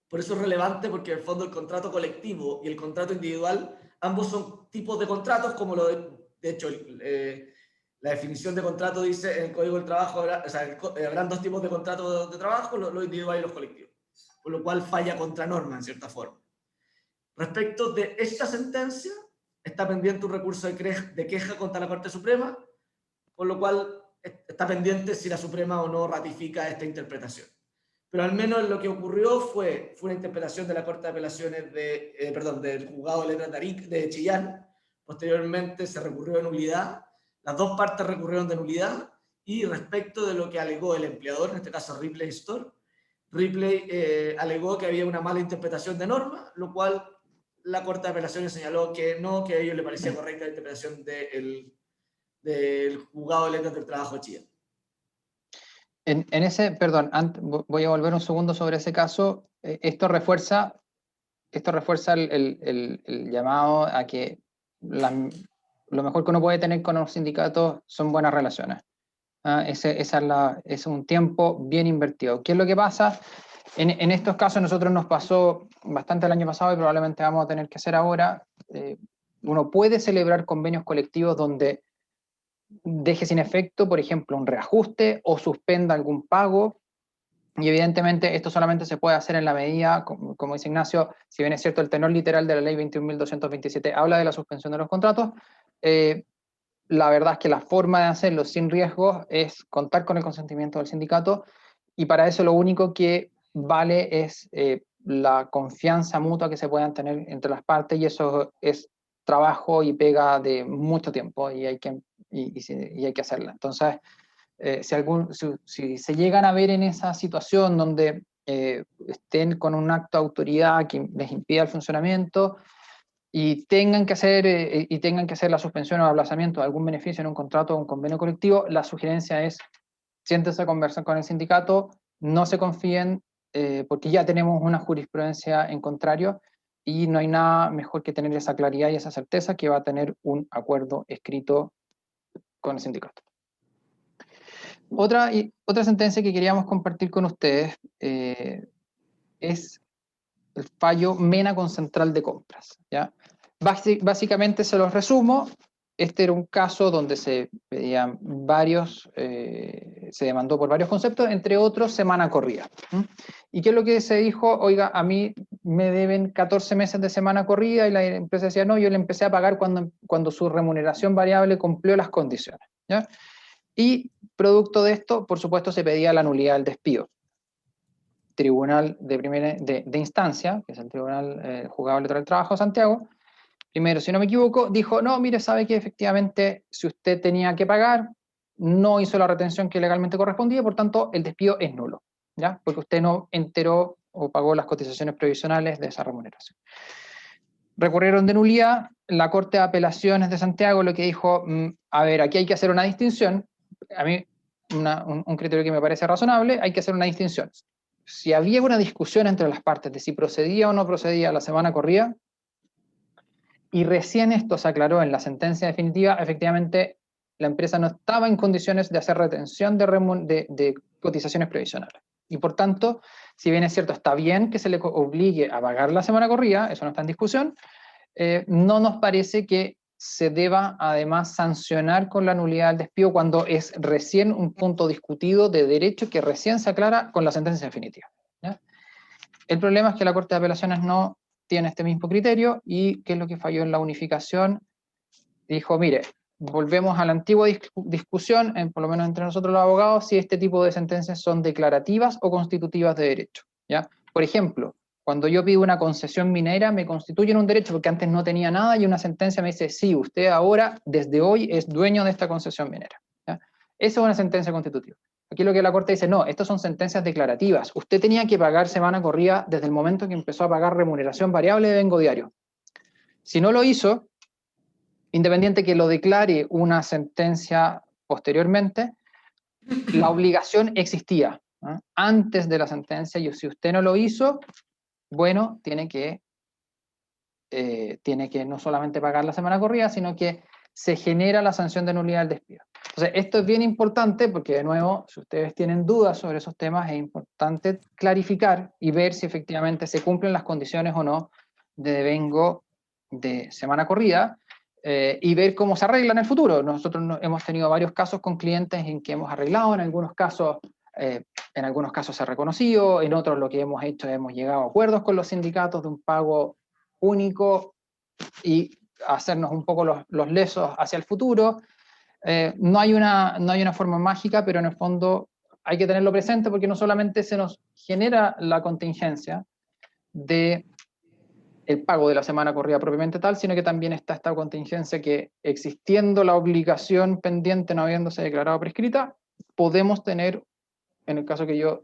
Por eso es relevante, porque en el fondo el contrato colectivo y el contrato individual, ambos son tipos de contratos, como de hecho, la definición de contrato dice en el Código del Trabajo, habrán dos tipos de contratos de trabajo, los individuales y los colectivos, por lo cual falla contra norma en cierta forma. Respecto de esta sentencia, está pendiente un recurso de queja contra la Corte Suprema, por lo cual está pendiente si la Suprema o no ratifica esta interpretación. Pero al menos lo que ocurrió fue una interpretación de la Corte de Apelaciones del Juzgado de Letras de Chillán. Posteriormente se recurrió de nulidad. Las dos partes recurrieron de nulidad, y respecto de lo que alegó el empleador, en este caso Ripley Store, Ripley alegó que había una mala interpretación de norma, lo cual la Corte de Apelaciones señaló que no, que a ellos les parecía correcta la interpretación del Juzgado de Letras del Trabajo de Chillán. Perdón, voy a volver un segundo sobre ese caso. Esto refuerza el llamado a que lo mejor que uno puede tener con los sindicatos son buenas relaciones. Es un tiempo bien invertido. ¿Qué es lo que pasa? En estos casos nosotros nos pasó bastante el año pasado y probablemente vamos a tener que hacer ahora. Uno puede celebrar convenios colectivos donde deje sin efecto, por ejemplo, un reajuste o suspenda algún pago, y evidentemente esto solamente se puede hacer en la medida, como dice Ignacio, si bien es cierto el tenor literal de la Ley 21.227 habla de la suspensión de los contratos, la verdad es que la forma de hacerlo sin riesgos es contar con el consentimiento del sindicato, y para eso lo único que vale es la confianza mutua que se puedan tener entre las partes, y eso es trabajo y pega de mucho tiempo, y hay que hacerla. Entonces, si se llegan a ver en esa situación donde estén con un acto de autoridad que les impida el funcionamiento y tengan que hacer la suspensión o aplazamiento de algún beneficio en un contrato o un convenio colectivo, la sugerencia es: siéntense a conversar con el sindicato, no se confíen, porque ya tenemos una jurisprudencia en contrario, y no hay nada mejor que tener esa claridad y esa certeza que va a tener un acuerdo escrito con el sindicato. Otra sentencia que queríamos compartir con ustedes es el fallo Mena con Central de Compras, ¿ya? Básicamente se los resumo. Este era un caso donde se pedían se demandó por varios conceptos, entre otros semana corrida. ¿Y qué es lo que se dijo? Oiga, a mí me deben 14 meses de semana corrida, y la empresa decía, no, yo le empecé a pagar cuando su remuneración variable cumplió las condiciones, ¿ya? Y producto de esto, por supuesto, se pedía la nulidad del despido. Tribunal de instancia, que es el Tribunal Juzgado de Letras del Trabajo de Santiago, primero, si no me equivoco, dijo, no, mire, sabe que efectivamente si usted tenía que pagar, no hizo la retención que legalmente correspondía, por tanto, el despido es nulo, ¿ya? Porque usted no enteró o pagó las cotizaciones previsionales de esa remuneración. Recurrieron de nulidad. La Corte de Apelaciones de Santiago lo que dijo, a ver, aquí hay que hacer una distinción. A mí, un criterio que me parece razonable, hay que hacer una distinción. Si había una discusión entre las partes de si procedía o no procedía la semana corrida, y recién esto se aclaró en la sentencia definitiva, efectivamente la empresa no estaba en condiciones de hacer retención de cotizaciones previsionales. Y por tanto, si bien es cierto, está bien que se le obligue a pagar la semana corrida, eso no está en discusión, no nos parece que se deba además sancionar con la nulidad del despido cuando es recién un punto discutido de derecho que recién se aclara con la sentencia definitiva, ¿ya? El problema es que la Corte de Apelaciones no tiene este mismo criterio y ¿qué es lo que falló en la unificación? Dijo, mire, volvemos a la antigua discusión, por lo menos entre nosotros los abogados, si este tipo de sentencias son declarativas o constitutivas de derecho, ¿ya? Por ejemplo, cuando yo pido una concesión minera, me constituyen un derecho porque antes no tenía nada y una sentencia me dice, sí, usted ahora, desde hoy, es dueño de esta concesión minera, ¿ya? Esa es una sentencia constitutiva. Aquí lo que la Corte dice, no, estas son sentencias declarativas. Usted tenía que pagar semana corrida desde el momento que empezó a pagar remuneración variable de vengo diario. Si no lo hizo, independiente que lo declare una sentencia posteriormente, la obligación existía, ¿no? Antes de la sentencia, y si usted no lo hizo, bueno, tiene que no solamente pagar la semana corrida, sino que se genera la sanción de nulidad del despido. Entonces, esto es bien importante porque, de nuevo, si ustedes tienen dudas sobre esos temas, es importante clarificar y ver si efectivamente se cumplen las condiciones o no de devengo de semana corrida, y ver cómo se arregla en el futuro. Nosotros hemos tenido varios casos con clientes en que hemos arreglado, en algunos casos se ha reconocido, en otros lo que hemos hecho, hemos llegado a acuerdos con los sindicatos de un pago único y hacernos un poco los lesos hacia el futuro. No hay una forma mágica, pero en el fondo hay que tenerlo presente porque no solamente se nos genera la contingencia de el pago de la semana corrida propiamente tal, sino que también está esta contingencia que, existiendo la obligación pendiente no habiéndose declarado prescrita, podemos tener, en el caso que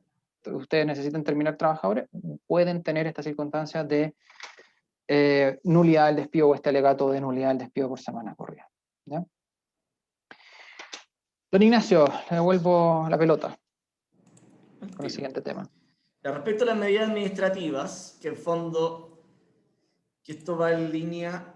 ustedes necesiten terminar trabajadores, pueden tener esta circunstancia de nulidad del despido o este alegato de nulidad del despido por semana corrida, ¿ya? Don Ignacio, le devuelvo la pelota con el siguiente tema. Respecto a las medidas administrativas, que en fondo, que esto va en línea,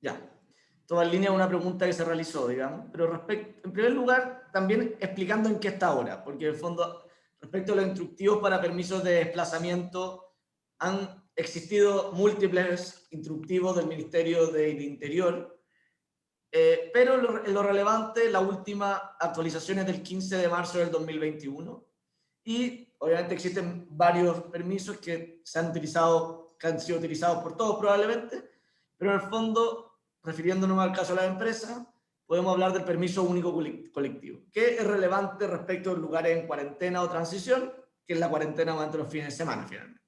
esto va en línea a una pregunta que se realizó, digamos, pero en primer lugar, también explicando en qué está ahora, porque en el fondo, respecto a los instructivos para permisos de desplazamiento, han existido múltiples instructivos del Ministerio del Interior, pero lo relevante, la última actualización es del 15 de marzo del 2021, y obviamente existen varios permisos que han sido utilizados por todos probablemente, pero en el fondo, refiriéndonos al caso de la empresa, podemos hablar del permiso único colectivo, que es relevante respecto a lugares en cuarentena o transición, que es la cuarentena durante los fines de semana, finalmente.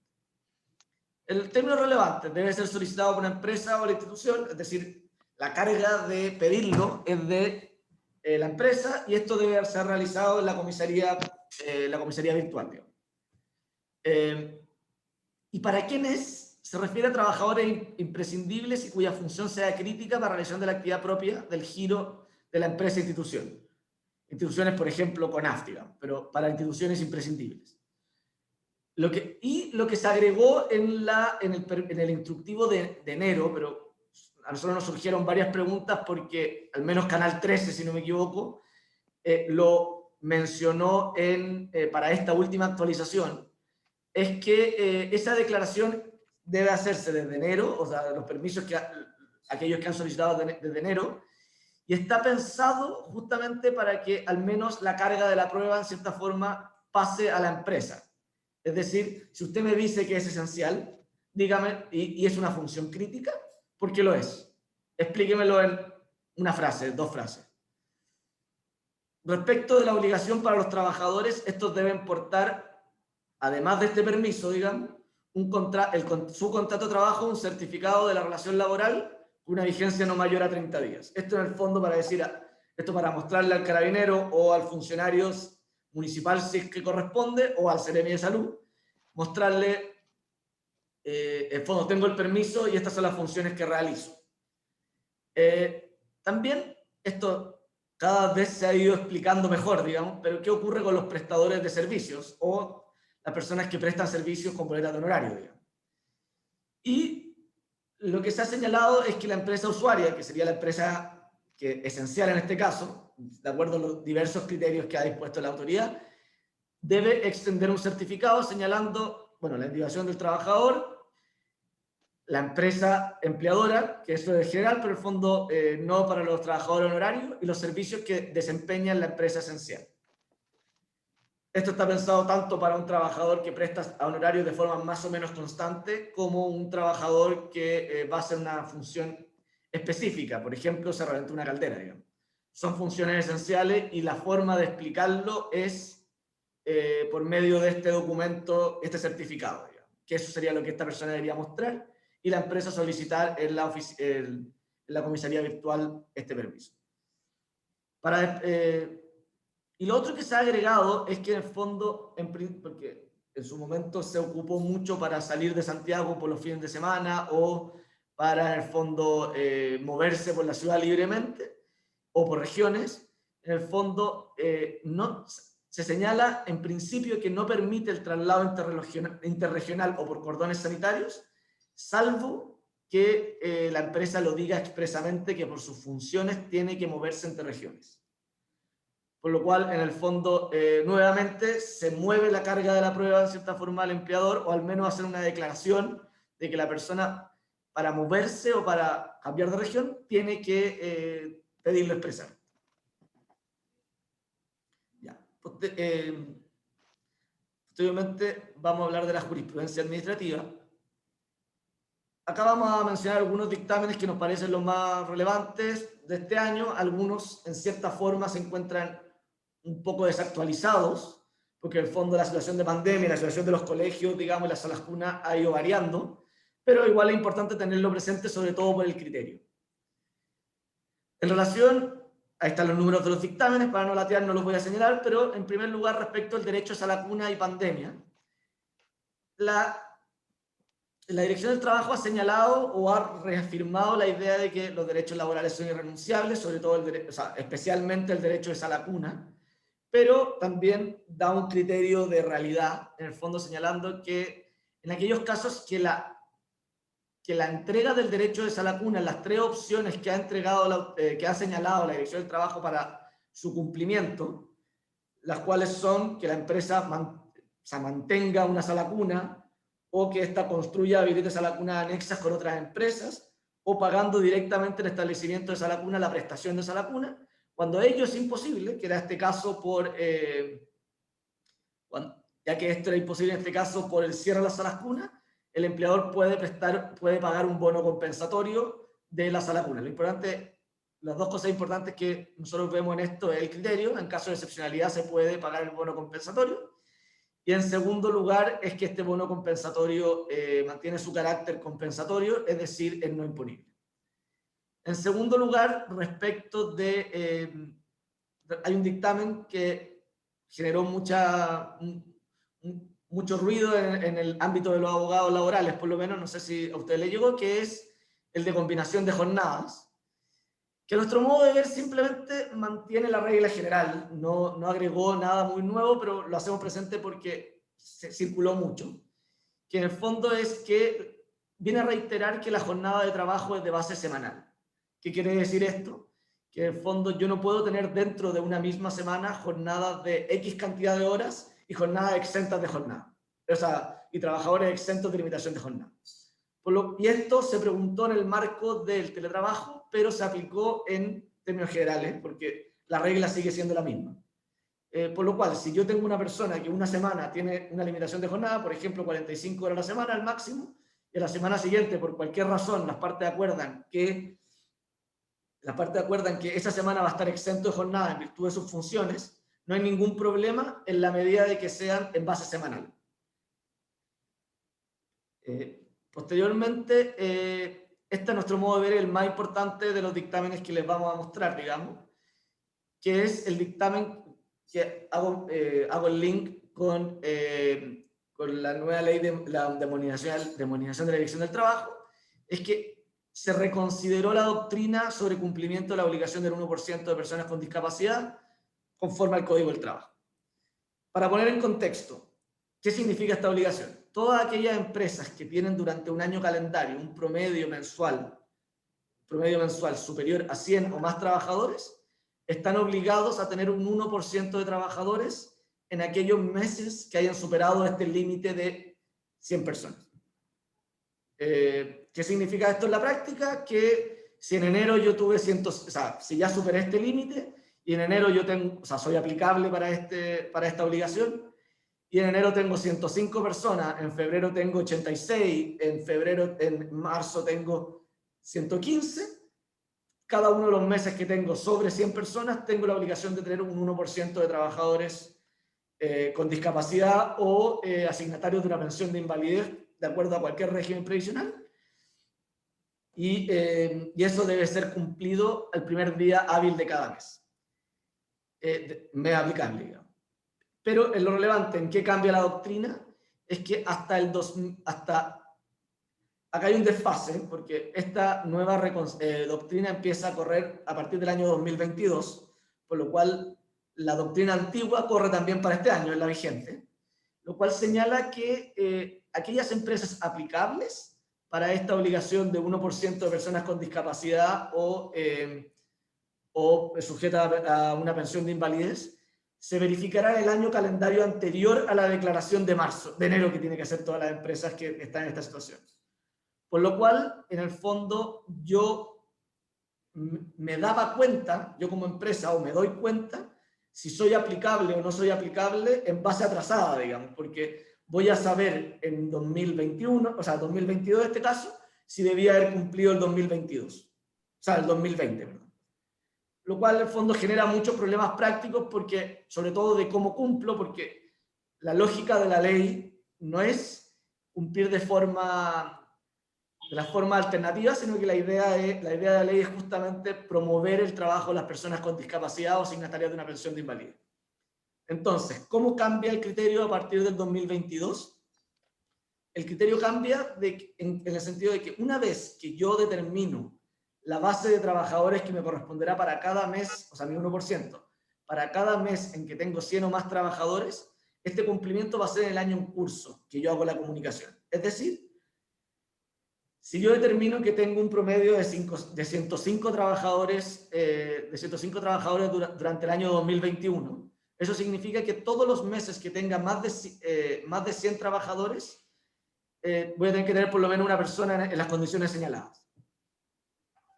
El término relevante debe ser solicitado por una empresa o la institución, es decir, la carga de pedirlo es de la empresa, y esto debe ser realizado en la comisaría virtual, digamos. ¿Y para quiénes? Se refiere a trabajadores imprescindibles y cuya función sea crítica para la realización de la actividad propia del giro de la empresa e institución. Instituciones, por ejemplo, CONAF, digamos, pero para instituciones imprescindibles. Lo que se agregó en el instructivo de enero, pero a nosotros nos surgieron varias preguntas porque al menos Canal 13, si no me equivoco, lo mencionó para esta última actualización, es que esa declaración debe hacerse desde enero, o sea, los permisos aquellos que han solicitado desde enero, y está pensado justamente para que al menos la carga de la prueba en cierta forma pase a la empresa. Es decir, si usted me dice que es esencial, dígame, y es una función crítica, ¿por qué lo es? Explíquemelo en una frase, 2 frases. Respecto de la obligación para los trabajadores, estos deben portar, además de este permiso, digamos, su contrato de trabajo, un certificado de la relación laboral con una vigencia no mayor a 30 días. Esto en el fondo para mostrarle al carabinero o al funcionario municipal, si es que corresponde, o al Seremi de Salud, mostrarle, en fondo, tengo el permiso y estas son las funciones que realizo. También esto cada vez se ha ido explicando mejor, digamos, pero ¿qué ocurre con los prestadores de servicios o las personas que prestan servicios con boletas de honorario, digamos? Y lo que se ha señalado es que la empresa usuaria, que sería la empresa esencial en este caso, de acuerdo a los diversos criterios que ha dispuesto la autoridad, debe extender un certificado señalando, bueno, la individuación del trabajador, la empresa empleadora, que eso es general, pero en el fondo no para los trabajadores honorarios, y los servicios que desempeña la empresa esencial. Esto está pensado tanto para un trabajador que presta a honorarios de forma más o menos constante, como un trabajador que va a hacer una función específica. Por ejemplo, se reventó una caldera, digamos. Son funciones esenciales y la forma de explicarlo es por medio de este documento, este certificado, digamos, que eso sería lo que esta persona debería mostrar, y la empresa solicitar en la comisaría virtual este permiso. Y lo otro que se ha agregado es que en el fondo, porque en su momento se ocupó mucho para salir de Santiago por los fines de semana o para en el fondo moverse por la ciudad libremente o por regiones, en el fondo se señala en principio que no permite el traslado interregional o por cordones sanitarios, salvo que la empresa lo diga expresamente que por sus funciones tiene que moverse entre regiones. Por lo cual, en el fondo, nuevamente se mueve la carga de la prueba en cierta forma al empleador, o al menos hacer una declaración de que la persona, para moverse o para cambiar de región, tiene que pedirlo expresamente. Ya. Posteriormente vamos a hablar de la jurisprudencia administrativa. Acá vamos a mencionar algunos dictámenes que nos parecen los más relevantes de este año. Algunos, en cierta forma, se encuentran un poco desactualizados, porque en el fondo la situación de pandemia, la situación de los colegios, digamos, y las salas cunas ha ido variando, pero igual es importante tenerlo presente, sobre todo por el criterio. En relación, ahí están los números de los dictámenes, para no latear no los voy a señalar, pero en primer lugar, respecto al derecho a sala cuna y pandemia, la Dirección del Trabajo ha señalado o ha reafirmado la idea de que los derechos laborales son irrenunciables, sobre todo especialmente el derecho de sala cuna, pero también da un criterio de realidad, en el fondo señalando que en aquellos casos que la entrega del derecho de sala cuna, en las tres opciones que ha señalado la Dirección del Trabajo para su cumplimiento, las cuales son que la empresa mantenga una sala cuna, o que ésta construya habilite sala cuna anexas con otras empresas, o pagando directamente el establecimiento de sala cuna la prestación de sala cuna. Cuando ello es imposible, que era este caso ya que esto era imposible en este caso por el cierre de las salas cunas, el empleador puede pagar un bono compensatorio de la sala cuna. Lo importante, las dos cosas importantes que nosotros vemos en esto es el criterio. En caso de excepcionalidad se puede pagar el bono compensatorio. Y en segundo lugar es que este bono compensatorio mantiene su carácter compensatorio, es decir, es no imponible. En segundo lugar, respecto de... hay un dictamen que generó mucho ruido en el ámbito de los abogados laborales, por lo menos, no sé si a usted le llegó, que es el de combinación de jornadas, que a nuestro modo de ver simplemente mantiene la regla general, no agregó nada muy nuevo, pero lo hacemos presente porque se circuló mucho, que en el fondo es que viene a reiterar que la jornada de trabajo es de base semanal. ¿Qué quiere decir esto? Que en el fondo yo no puedo tener dentro de una misma semana jornadas de X cantidad de horas y jornadas exentas de jornada, o sea, y trabajadores exentos de limitación de jornada. Y esto se preguntó en el marco del teletrabajo, pero se aplicó en términos generales, porque la regla sigue siendo la misma. Por lo cual, si yo tengo una persona que una semana tiene una limitación de jornada, por ejemplo, 45 horas a la semana al máximo, y la semana siguiente, por cualquier razón, las partes acuerdan que esa semana va a estar exento de jornada en virtud de sus funciones, no hay ningún problema en la medida de que sean en base semanal. Posteriormente, este es nuestro modo de ver el más importante de los dictámenes que les vamos a mostrar, digamos, que es el dictamen que hago el link con la nueva ley de la demonización de la Dirección del Trabajo, es que se reconsideró la doctrina sobre cumplimiento de la obligación del 1% de personas con discapacidad conforme al Código del Trabajo. Para poner en contexto, ¿qué significa esta obligación? todas aquellas empresas que tienen durante un año calendario un promedio mensual superior a 100 o más trabajadores, están obligados a tener un 1% de trabajadores en aquellos meses que hayan superado este límite de 100 personas. ¿Qué significa esto en la práctica? Que si en enero yo tuve 100, o sea, si ya superé este límite y en enero yo tengo, o sea, soy aplicable para esta obligación, y en enero tengo 105 personas, en febrero tengo 86, en marzo tengo 115, cada uno de los meses que tengo sobre 100 personas, tengo la obligación de tener un 1% de trabajadores con discapacidad o asignatarios de una pensión de invalidez, de acuerdo a cualquier régimen previsional. Y eso debe ser cumplido el primer día hábil de cada mes. Mes aplicable, digamos. Pero en lo relevante, ¿en qué cambia la doctrina? Es que acá hay un desfase, porque esta nueva doctrina empieza a correr a partir del año 2022, por lo cual la doctrina antigua corre también para este año, es la vigente, lo cual señala que aquellas empresas aplicables para esta obligación de 1% de personas con discapacidad o sujetas a una pensión de invalidez, se verificará el año calendario anterior a la declaración de enero que tiene que hacer todas las empresas que están en esta situación. Por lo cual, en el fondo, yo me daba cuenta, yo como empresa, o me doy cuenta, si soy aplicable o no soy aplicable en base atrasada, digamos, porque voy a saber en 2021, o sea, 2022 en este caso, si debía haber cumplido el 2022. O sea, el 2020, perdón. Lo cual, en el fondo, genera muchos problemas prácticos, porque, sobre todo de cómo cumplo, porque la lógica de la ley no es cumplir de la forma alternativa, sino que la idea de la ley es justamente promover el trabajo de las personas con discapacidad o asignatarias de una pensión de invalidez. Entonces, ¿cómo cambia el criterio a partir del 2022? El criterio cambia en el sentido de que una vez que yo determino la base de trabajadores que me corresponderá para cada mes, o sea, mi 1%, para cada mes en que tengo 100 o más trabajadores, este cumplimiento va a ser el año en curso que yo hago la comunicación. Es decir, si yo determino que tengo un promedio de 105 trabajadores, durante el año 2021, eso significa que todos los meses que tenga más de 100 trabajadores, voy a tener que tener por lo menos una persona en las condiciones señaladas.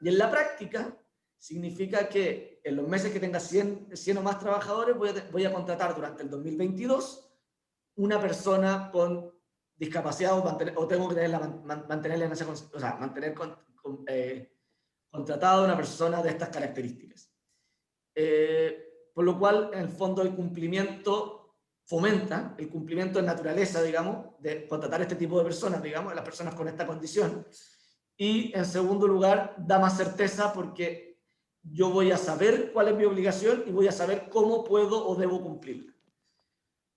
Y en la práctica, significa que en los meses que tenga 100 o más trabajadores, voy a contratar durante el 2022 una persona con discapacidad o tengo que mantenerla en esa, o sea, contratada a una persona de estas características. Por lo cual, en el fondo, el cumplimiento fomenta el cumplimiento de naturaleza, digamos, de contratar este tipo de personas, digamos, las personas con esta condición. Y, en segundo lugar, da más certeza porque yo voy a saber cuál es mi obligación y voy a saber cómo puedo o debo cumplirla.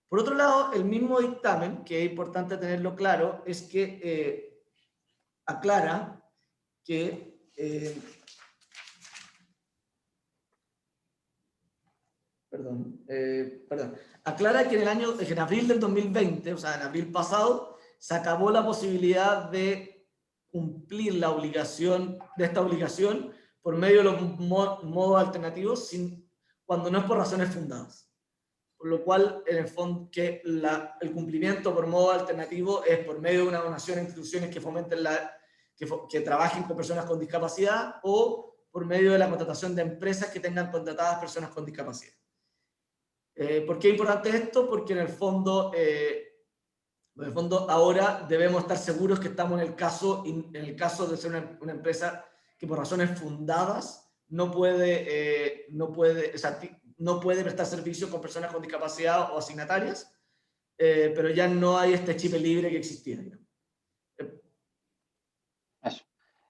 Por otro lado, el mismo dictamen, que es importante tenerlo claro, es que aclara que aclara que en abril del 2020, o sea, en abril pasado, se acabó la posibilidad de cumplir esta obligación por medio de los modos alternativos cuando no es por razones fundadas. Por lo cual, en el fondo, que el cumplimiento por modo alternativo es por medio de una donación a instituciones que fomenten que trabajen con personas con discapacidad o por medio de la contratación de empresas que tengan contratadas personas con discapacidad. ¿Por qué es importante esto? Porque en el fondo ahora debemos estar seguros que estamos en el caso de ser una empresa que por razones fundadas no puede prestar servicio con personas con discapacidad o asignatarias, pero ya no hay este chip libre que existía. Eso.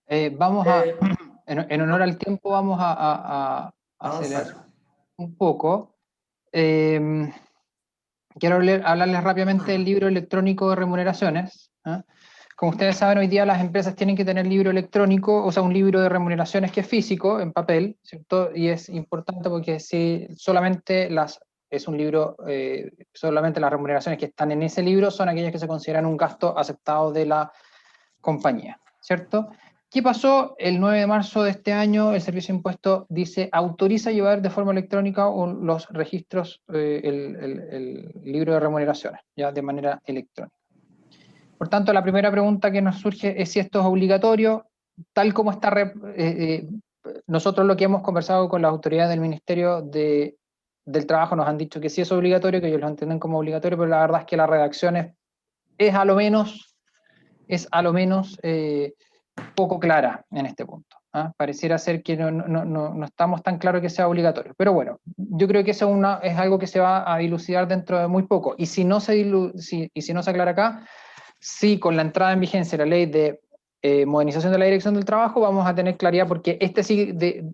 En honor al tiempo, vamos a acelerar un poco. Quiero hablarles rápidamente del libro electrónico de remuneraciones. Como ustedes saben, hoy día las empresas tienen que tener libro electrónico, o sea, un libro de remuneraciones que es físico, en papel, ¿cierto? Y es importante porque si solamente las es un libro, solamente las remuneraciones que están en ese libro son aquellas que se consideran un gasto aceptado de la compañía, ¿cierto? ¿Qué pasó? El 9 de marzo de este año, el Servicio de Impuestos dice, autoriza llevar de forma electrónica los registros, el libro de remuneraciones, ya de manera electrónica. Por tanto, la primera pregunta que nos surge es si esto es obligatorio, tal como está, nosotros lo que hemos conversado con las autoridades del Ministerio del Trabajo nos han dicho que sí es obligatorio, que ellos lo entienden como obligatorio, pero la verdad es que la redacción es a lo menos poco clara en este punto. ¿Ah? Pareciera ser que no estamos tan claros que sea obligatorio. Pero bueno, yo creo que eso es algo que se va a dilucidar dentro de muy poco. Y si no se aclara acá, sí, con la entrada en vigencia de la ley de modernización de la Dirección del Trabajo, vamos a tener claridad, porque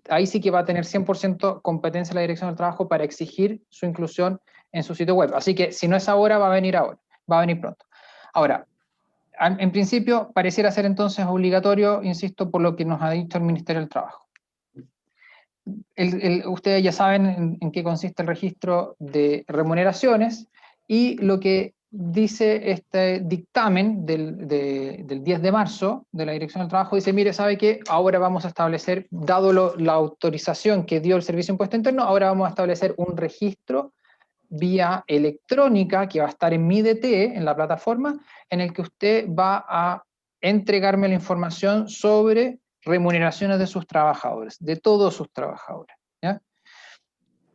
ahí sí que va a tener 100% competencia la Dirección del Trabajo para exigir su inclusión en su sitio web. Así que si no es ahora, va a venir pronto. Ahora, en principio, pareciera ser entonces obligatorio, insisto, por lo que nos ha dicho el Ministerio del Trabajo. Ustedes ya saben en qué consiste el registro de remuneraciones, y lo que dice este dictamen del 10 de marzo de la Dirección del Trabajo, dice, mire, ¿sabe qué? Ahora vamos a establecer, dado la autorización que dio el Servicio de Impuesto Interno, ahora vamos a establecer un registro vía electrónica que va a estar en MiDT, en la plataforma, en el que usted va a entregarme la información sobre remuneraciones de sus trabajadores, de todos sus trabajadores, ¿ya?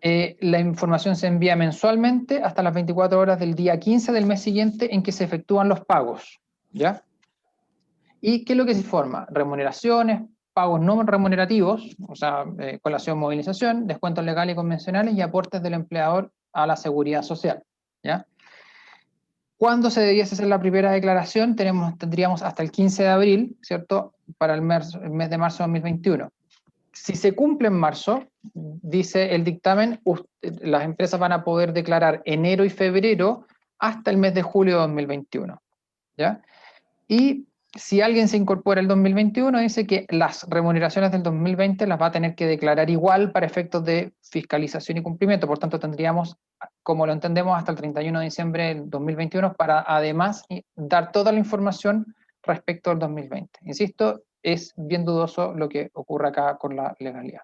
La información se envía mensualmente hasta las 24 horas del día 15 del mes siguiente en que se efectúan los pagos, ¿ya? ¿Y qué es lo que se informa? Remuneraciones, pagos no remunerativos, o sea, colación, movilización, descuentos legales y convencionales y aportes del empleador a la seguridad social, ¿ya? ¿Cuándo se debiese hacer la primera declaración? Tendríamos hasta el 15 de abril, ¿cierto? Para el mes de marzo de 2021. Si se cumple en marzo, dice el dictamen, las empresas van a poder declarar enero y febrero hasta el mes de julio de 2021, ¿ya? Y si alguien se incorpora el 2021, dice que las remuneraciones del 2020 las va a tener que declarar igual para efectos de fiscalización y cumplimiento. Por tanto, tendríamos, como lo entendemos, hasta el 31 de diciembre del 2021 para además dar toda la información respecto al 2020. Insisto, es bien dudoso lo que ocurre acá con la legalidad.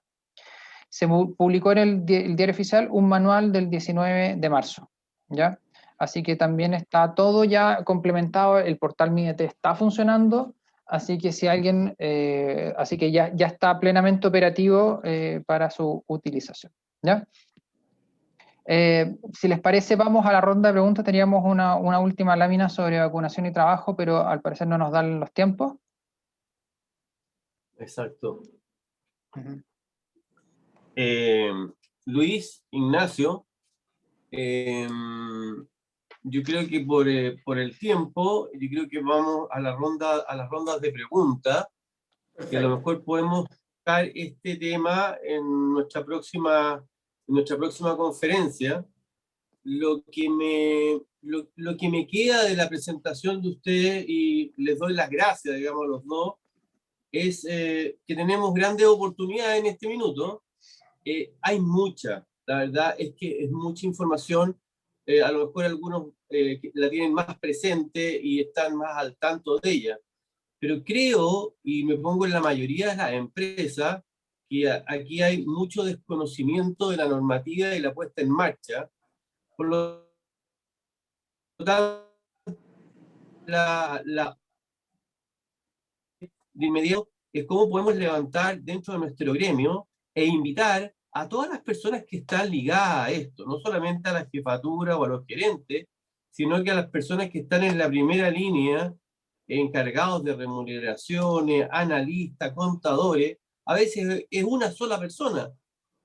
Se publicó en el Diario Oficial un manual del 19 de marzo, ¿ya? Así que también está todo ya complementado, el portal MiDT está funcionando, así que si alguien, así que ya está plenamente operativo para su utilización, ¿ya? Si les parece, vamos a la ronda de preguntas. Teníamos una última lámina sobre vacunación y trabajo, pero al parecer no nos dan los tiempos. Exacto. Uh-huh. Luis Ignacio, yo creo que por el tiempo, yo creo que vamos a las rondas de preguntas, que a lo mejor podemos tocar este tema en nuestra próxima conferencia. Lo que me queda de la presentación de ustedes, y les doy las gracias, digamos, a los dos, es que tenemos grandes oportunidades en este minuto. Hay mucha, la verdad es que es mucha información, a lo mejor algunos la tienen más presente y están más al tanto de ella, pero creo, y me pongo en la mayoría de las empresas, que aquí hay mucho desconocimiento de la normativa y la puesta en marcha. Por lo tanto, de inmediato es cómo podemos levantar dentro de nuestro gremio e invitar a todas las personas que están ligadas a esto, no solamente a la jefatura o a los gerentes, sino que a las personas que están en la primera línea, encargados de remuneraciones, analistas, contadores. A veces es una sola persona,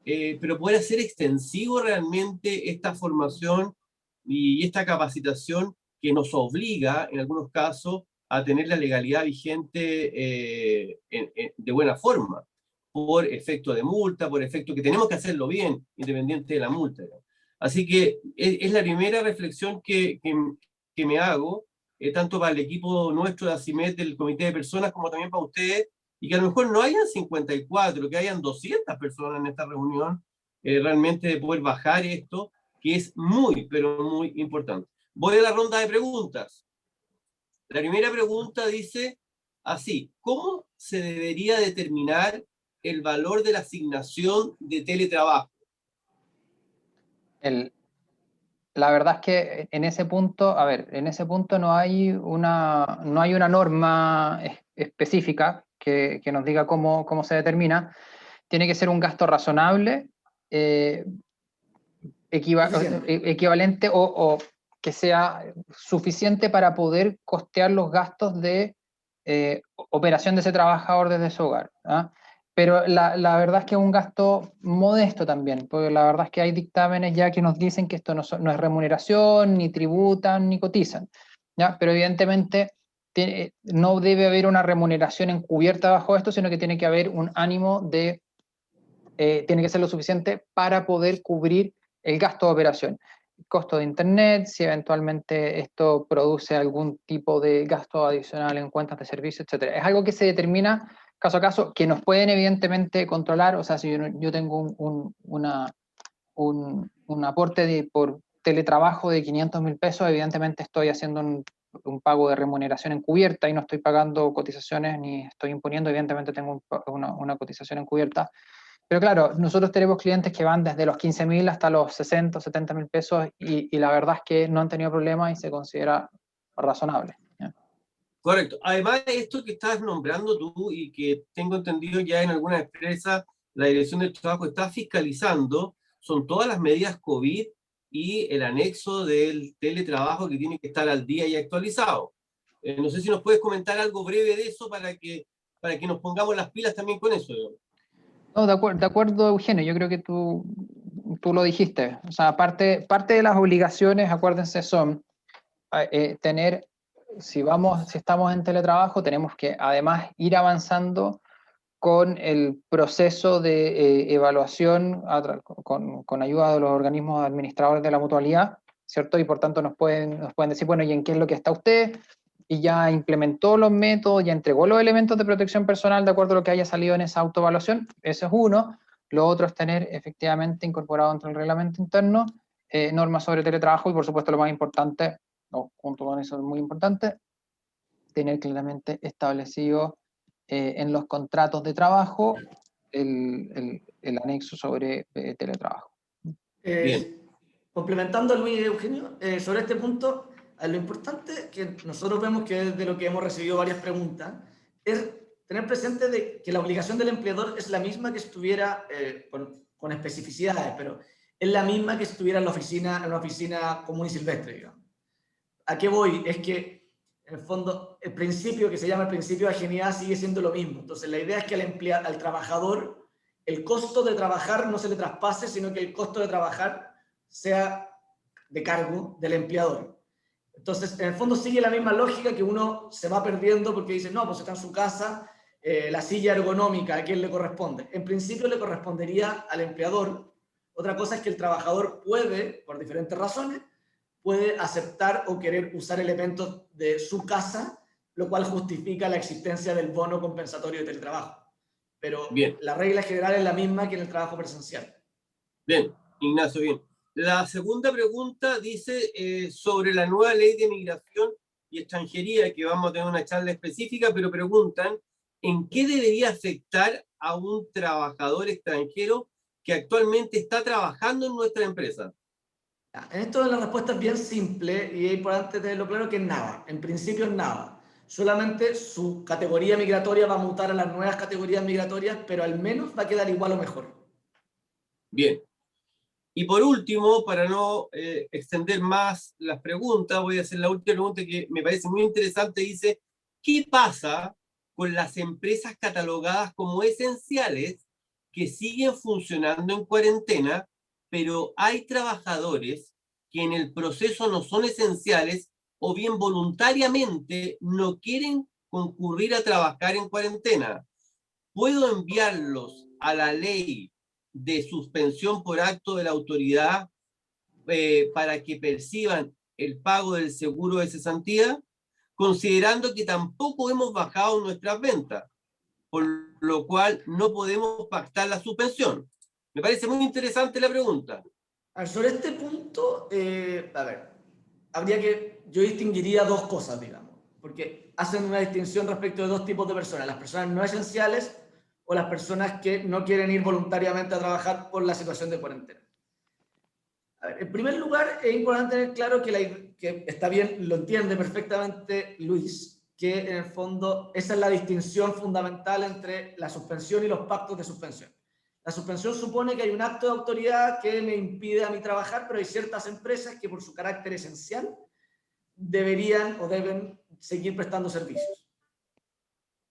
pero poder hacer extensivo realmente esta formación y esta capacitación que nos obliga, en algunos casos, a tener la legalidad vigente de buena forma, por efecto de multa, por efecto que tenemos que hacerlo bien, independiente de la multa. Así que es la primera reflexión que me hago, tanto para el equipo nuestro de ACIMED, del Comité de Personas, como también para ustedes, y que a lo mejor no hayan 54, que hayan 200 personas en esta reunión, realmente de poder bajar esto que es muy, pero muy importante. Voy a la ronda de preguntas. La primera pregunta dice así: ¿cómo se debería determinar el valor de la asignación de teletrabajo? La verdad es que en ese punto, a ver, en ese punto no hay una norma específica que nos diga cómo se determina. Tiene que ser un gasto razonable, equivalente o que sea suficiente para poder costear los gastos de operación de ese trabajador desde su hogar, ¿ah? Pero la verdad es que es un gasto modesto también, porque la verdad es que hay dictámenes ya que nos dicen que esto no es remuneración, ni tributan, ni cotizan, ¿ya? Pero evidentemente no debe haber una remuneración encubierta bajo esto, sino que tiene que haber un ánimo de, tiene que ser lo suficiente para poder cubrir el gasto de operación. Costo de internet, si eventualmente esto produce algún tipo de gasto adicional en cuentas de servicio, etc. Es algo que se determina caso a caso, que nos pueden evidentemente controlar. O sea, si yo tengo un aporte por teletrabajo de 500.000 pesos, evidentemente estoy haciendo un pago de remuneración encubierta y no estoy pagando cotizaciones ni estoy imponiendo, evidentemente tengo una cotización encubierta. Pero claro, nosotros tenemos clientes que van desde los 15.000 hasta los 60 o 70.000 pesos y la verdad es que no han tenido problemas y se considera razonable. ¿Ya? Correcto. Además, esto que estás nombrando tú y que tengo entendido ya en algunas empresas, la Dirección del Trabajo está fiscalizando, son todas las medidas COVID y el anexo del teletrabajo que tiene que estar al día y actualizado. No sé si nos puedes comentar algo breve de eso para que nos pongamos las pilas también con eso. No, de acuerdo, Eugenio, yo creo que tú lo dijiste. O sea, parte de las obligaciones, acuérdense, son tener, si estamos en teletrabajo, tenemos que además ir avanzando con el proceso de evaluación con ayuda de los organismos administradores de la mutualidad, ¿cierto? Y por tanto nos pueden decir, bueno, ¿y en qué es lo que está usted? Y ya implementó los métodos, ya entregó los elementos de protección personal de acuerdo a lo que haya salido en esa autoevaluación. Eso es uno. Lo otro es tener efectivamente incorporado dentro del reglamento interno normas sobre teletrabajo y por supuesto lo más importante, junto con eso es muy importante, tener claramente establecido en los contratos de trabajo el anexo sobre teletrabajo. Bien. Complementando a Luis y Eugenio, sobre este punto, lo importante que nosotros vemos que es de lo que hemos recibido varias preguntas, es tener presente de que la obligación del empleador es la misma que estuviera con especificidades, pero es la misma que estuviera en una oficina común y silvestre, digamos. ¿A qué voy? Es que, en el fondo, el principio que se llama el principio de ajenidad sigue siendo lo mismo. Entonces, la idea es que al trabajador el costo de trabajar no se le traspase, sino que el costo de trabajar sea de cargo del empleador. Entonces, en el fondo sigue la misma lógica que uno se va perdiendo porque dice, no, pues está en su casa, la silla ergonómica, ¿a quién le corresponde? En principio le correspondería al empleador. Otra cosa es que el trabajador puede, por diferentes razones, puede aceptar o querer usar elementos de su casa, lo cual justifica la existencia del bono compensatorio de teletrabajo. Pero bien, la regla general es la misma que en el trabajo presencial. Bien, Ignacio, bien. La segunda pregunta dice sobre la nueva ley de migración y extranjería, que vamos a tener una charla específica, pero preguntan ¿en qué debería afectar a un trabajador extranjero que actualmente está trabajando en nuestra empresa? En esto la respuesta es bien simple y es importante tenerlo claro que es nada. En principio es nada. Solamente su categoría migratoria va a mutar a las nuevas categorías migratorias, pero al menos va a quedar igual o mejor. Bien. Y por último, para no extender más las preguntas, voy a hacer la última pregunta que me parece muy interesante. Dice, ¿qué pasa con las empresas catalogadas como esenciales que siguen funcionando en cuarentena, pero hay trabajadores que en el proceso no son esenciales o bien voluntariamente no quieren concurrir a trabajar en cuarentena? ¿Puedo enviarlos a la ley de suspensión por acto de la autoridad para que perciban el pago del seguro de cesantía, considerando que tampoco hemos bajado nuestras ventas, por lo cual no podemos pactar la suspensión? Me parece muy interesante la pregunta. A ver, sobre este punto, yo distinguiría dos cosas, digamos, porque hacen una distinción respecto de dos tipos de personas, las personas no esenciales o las personas que no quieren ir voluntariamente a trabajar por la situación de cuarentena. A ver, en primer lugar, es importante tener claro que está bien, lo entiende perfectamente Luis, que en el fondo esa es la distinción fundamental entre la suspensión y los pactos de suspensión. La suspensión supone que hay un acto de autoridad que me impide a mí trabajar, pero hay ciertas empresas que por su carácter esencial deberían o deben seguir prestando servicios.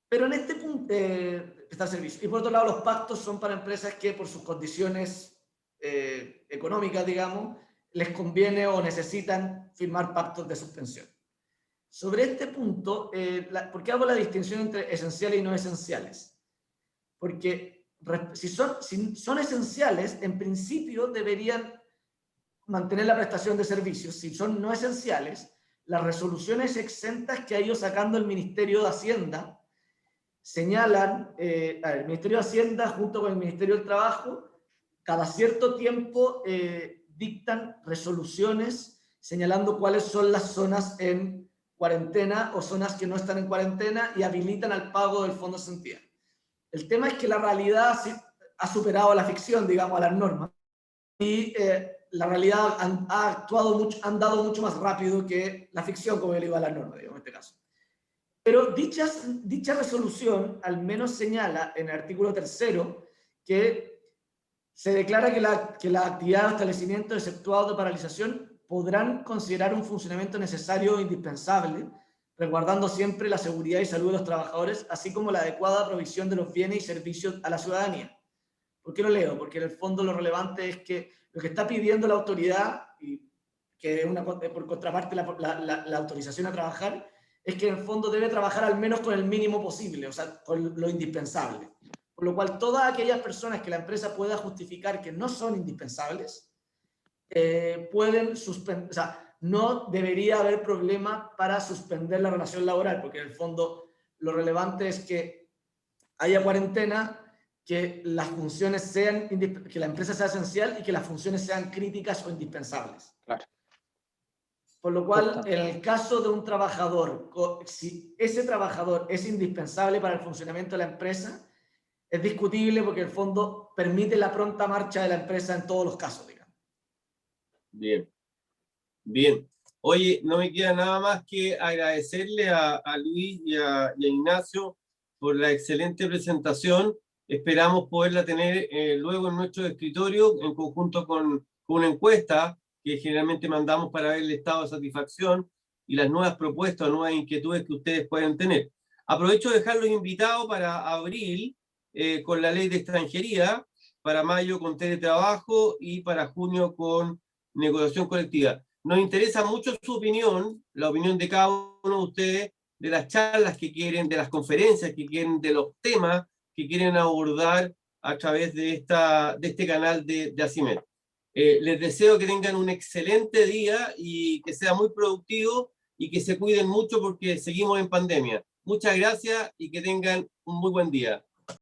Pero en este punto, prestar servicios. Y por otro lado, los pactos son para empresas que por sus condiciones económicas, digamos, les conviene o necesitan firmar pactos de suspensión. Sobre este punto, ¿por qué hago la distinción entre esenciales y no esenciales? Porque si son esenciales, en principio deberían mantener la prestación de servicios. Si son no esenciales, las resoluciones exentas que ha ido sacando el Ministerio de Hacienda señalan, el Ministerio de Hacienda junto con el Ministerio del Trabajo, cada cierto tiempo dictan resoluciones señalando cuáles son las zonas en cuarentena o zonas que no están en cuarentena y habilitan al pago del Fondo de Santidad. El tema es que la realidad ha superado a la ficción, digamos, a las normas, y la realidad han dado mucho más rápido que la ficción, como yo le digo a las normas, digamos, en este caso. Pero dicha resolución al menos señala en el artículo 3º que se declara que la actividad o establecimiento exceptuado de paralización podrán considerar un funcionamiento necesario e indispensable, resguardando siempre la seguridad y salud de los trabajadores, así como la adecuada provisión de los bienes y servicios a la ciudadanía. ¿Por qué lo leo? Porque en el fondo lo relevante es que lo que está pidiendo la autoridad, y que es por contraparte la autorización a trabajar, es que en el fondo debe trabajar al menos con el mínimo posible, o sea, con lo indispensable. Por lo cual, todas aquellas personas que la empresa pueda justificar que no son indispensables, pueden suspender, o sea, no debería haber problema para suspender la relación laboral, porque en el fondo lo relevante es que haya cuarentena, que las funciones sean, que la empresa sea esencial y que las funciones sean críticas o indispensables. Claro. Por lo cual, en el caso de un trabajador, si ese trabajador es indispensable para el funcionamiento de la empresa, es discutible porque el fondo permite la pronta marcha de la empresa en todos los casos, digamos. Bien, bien. Oye, no me queda nada más que agradecerle a Luis y a Ignacio por la excelente presentación. Esperamos poderla tener luego en nuestro escritorio en conjunto con una encuesta que generalmente mandamos para ver el estado de satisfacción y las nuevas propuestas, nuevas inquietudes que ustedes pueden tener. Aprovecho de dejarlos invitados para abril con la ley de extranjería, para mayo con teletrabajo y para junio con negociación colectiva. Nos interesa mucho su opinión, la opinión de cada uno de ustedes, de las charlas que quieren, de las conferencias que quieren, de los temas que quieren abordar a través de este canal de ACIMED. Les deseo que tengan un excelente día y que sea muy productivo y que se cuiden mucho porque seguimos en pandemia. Muchas gracias y que tengan un muy buen día.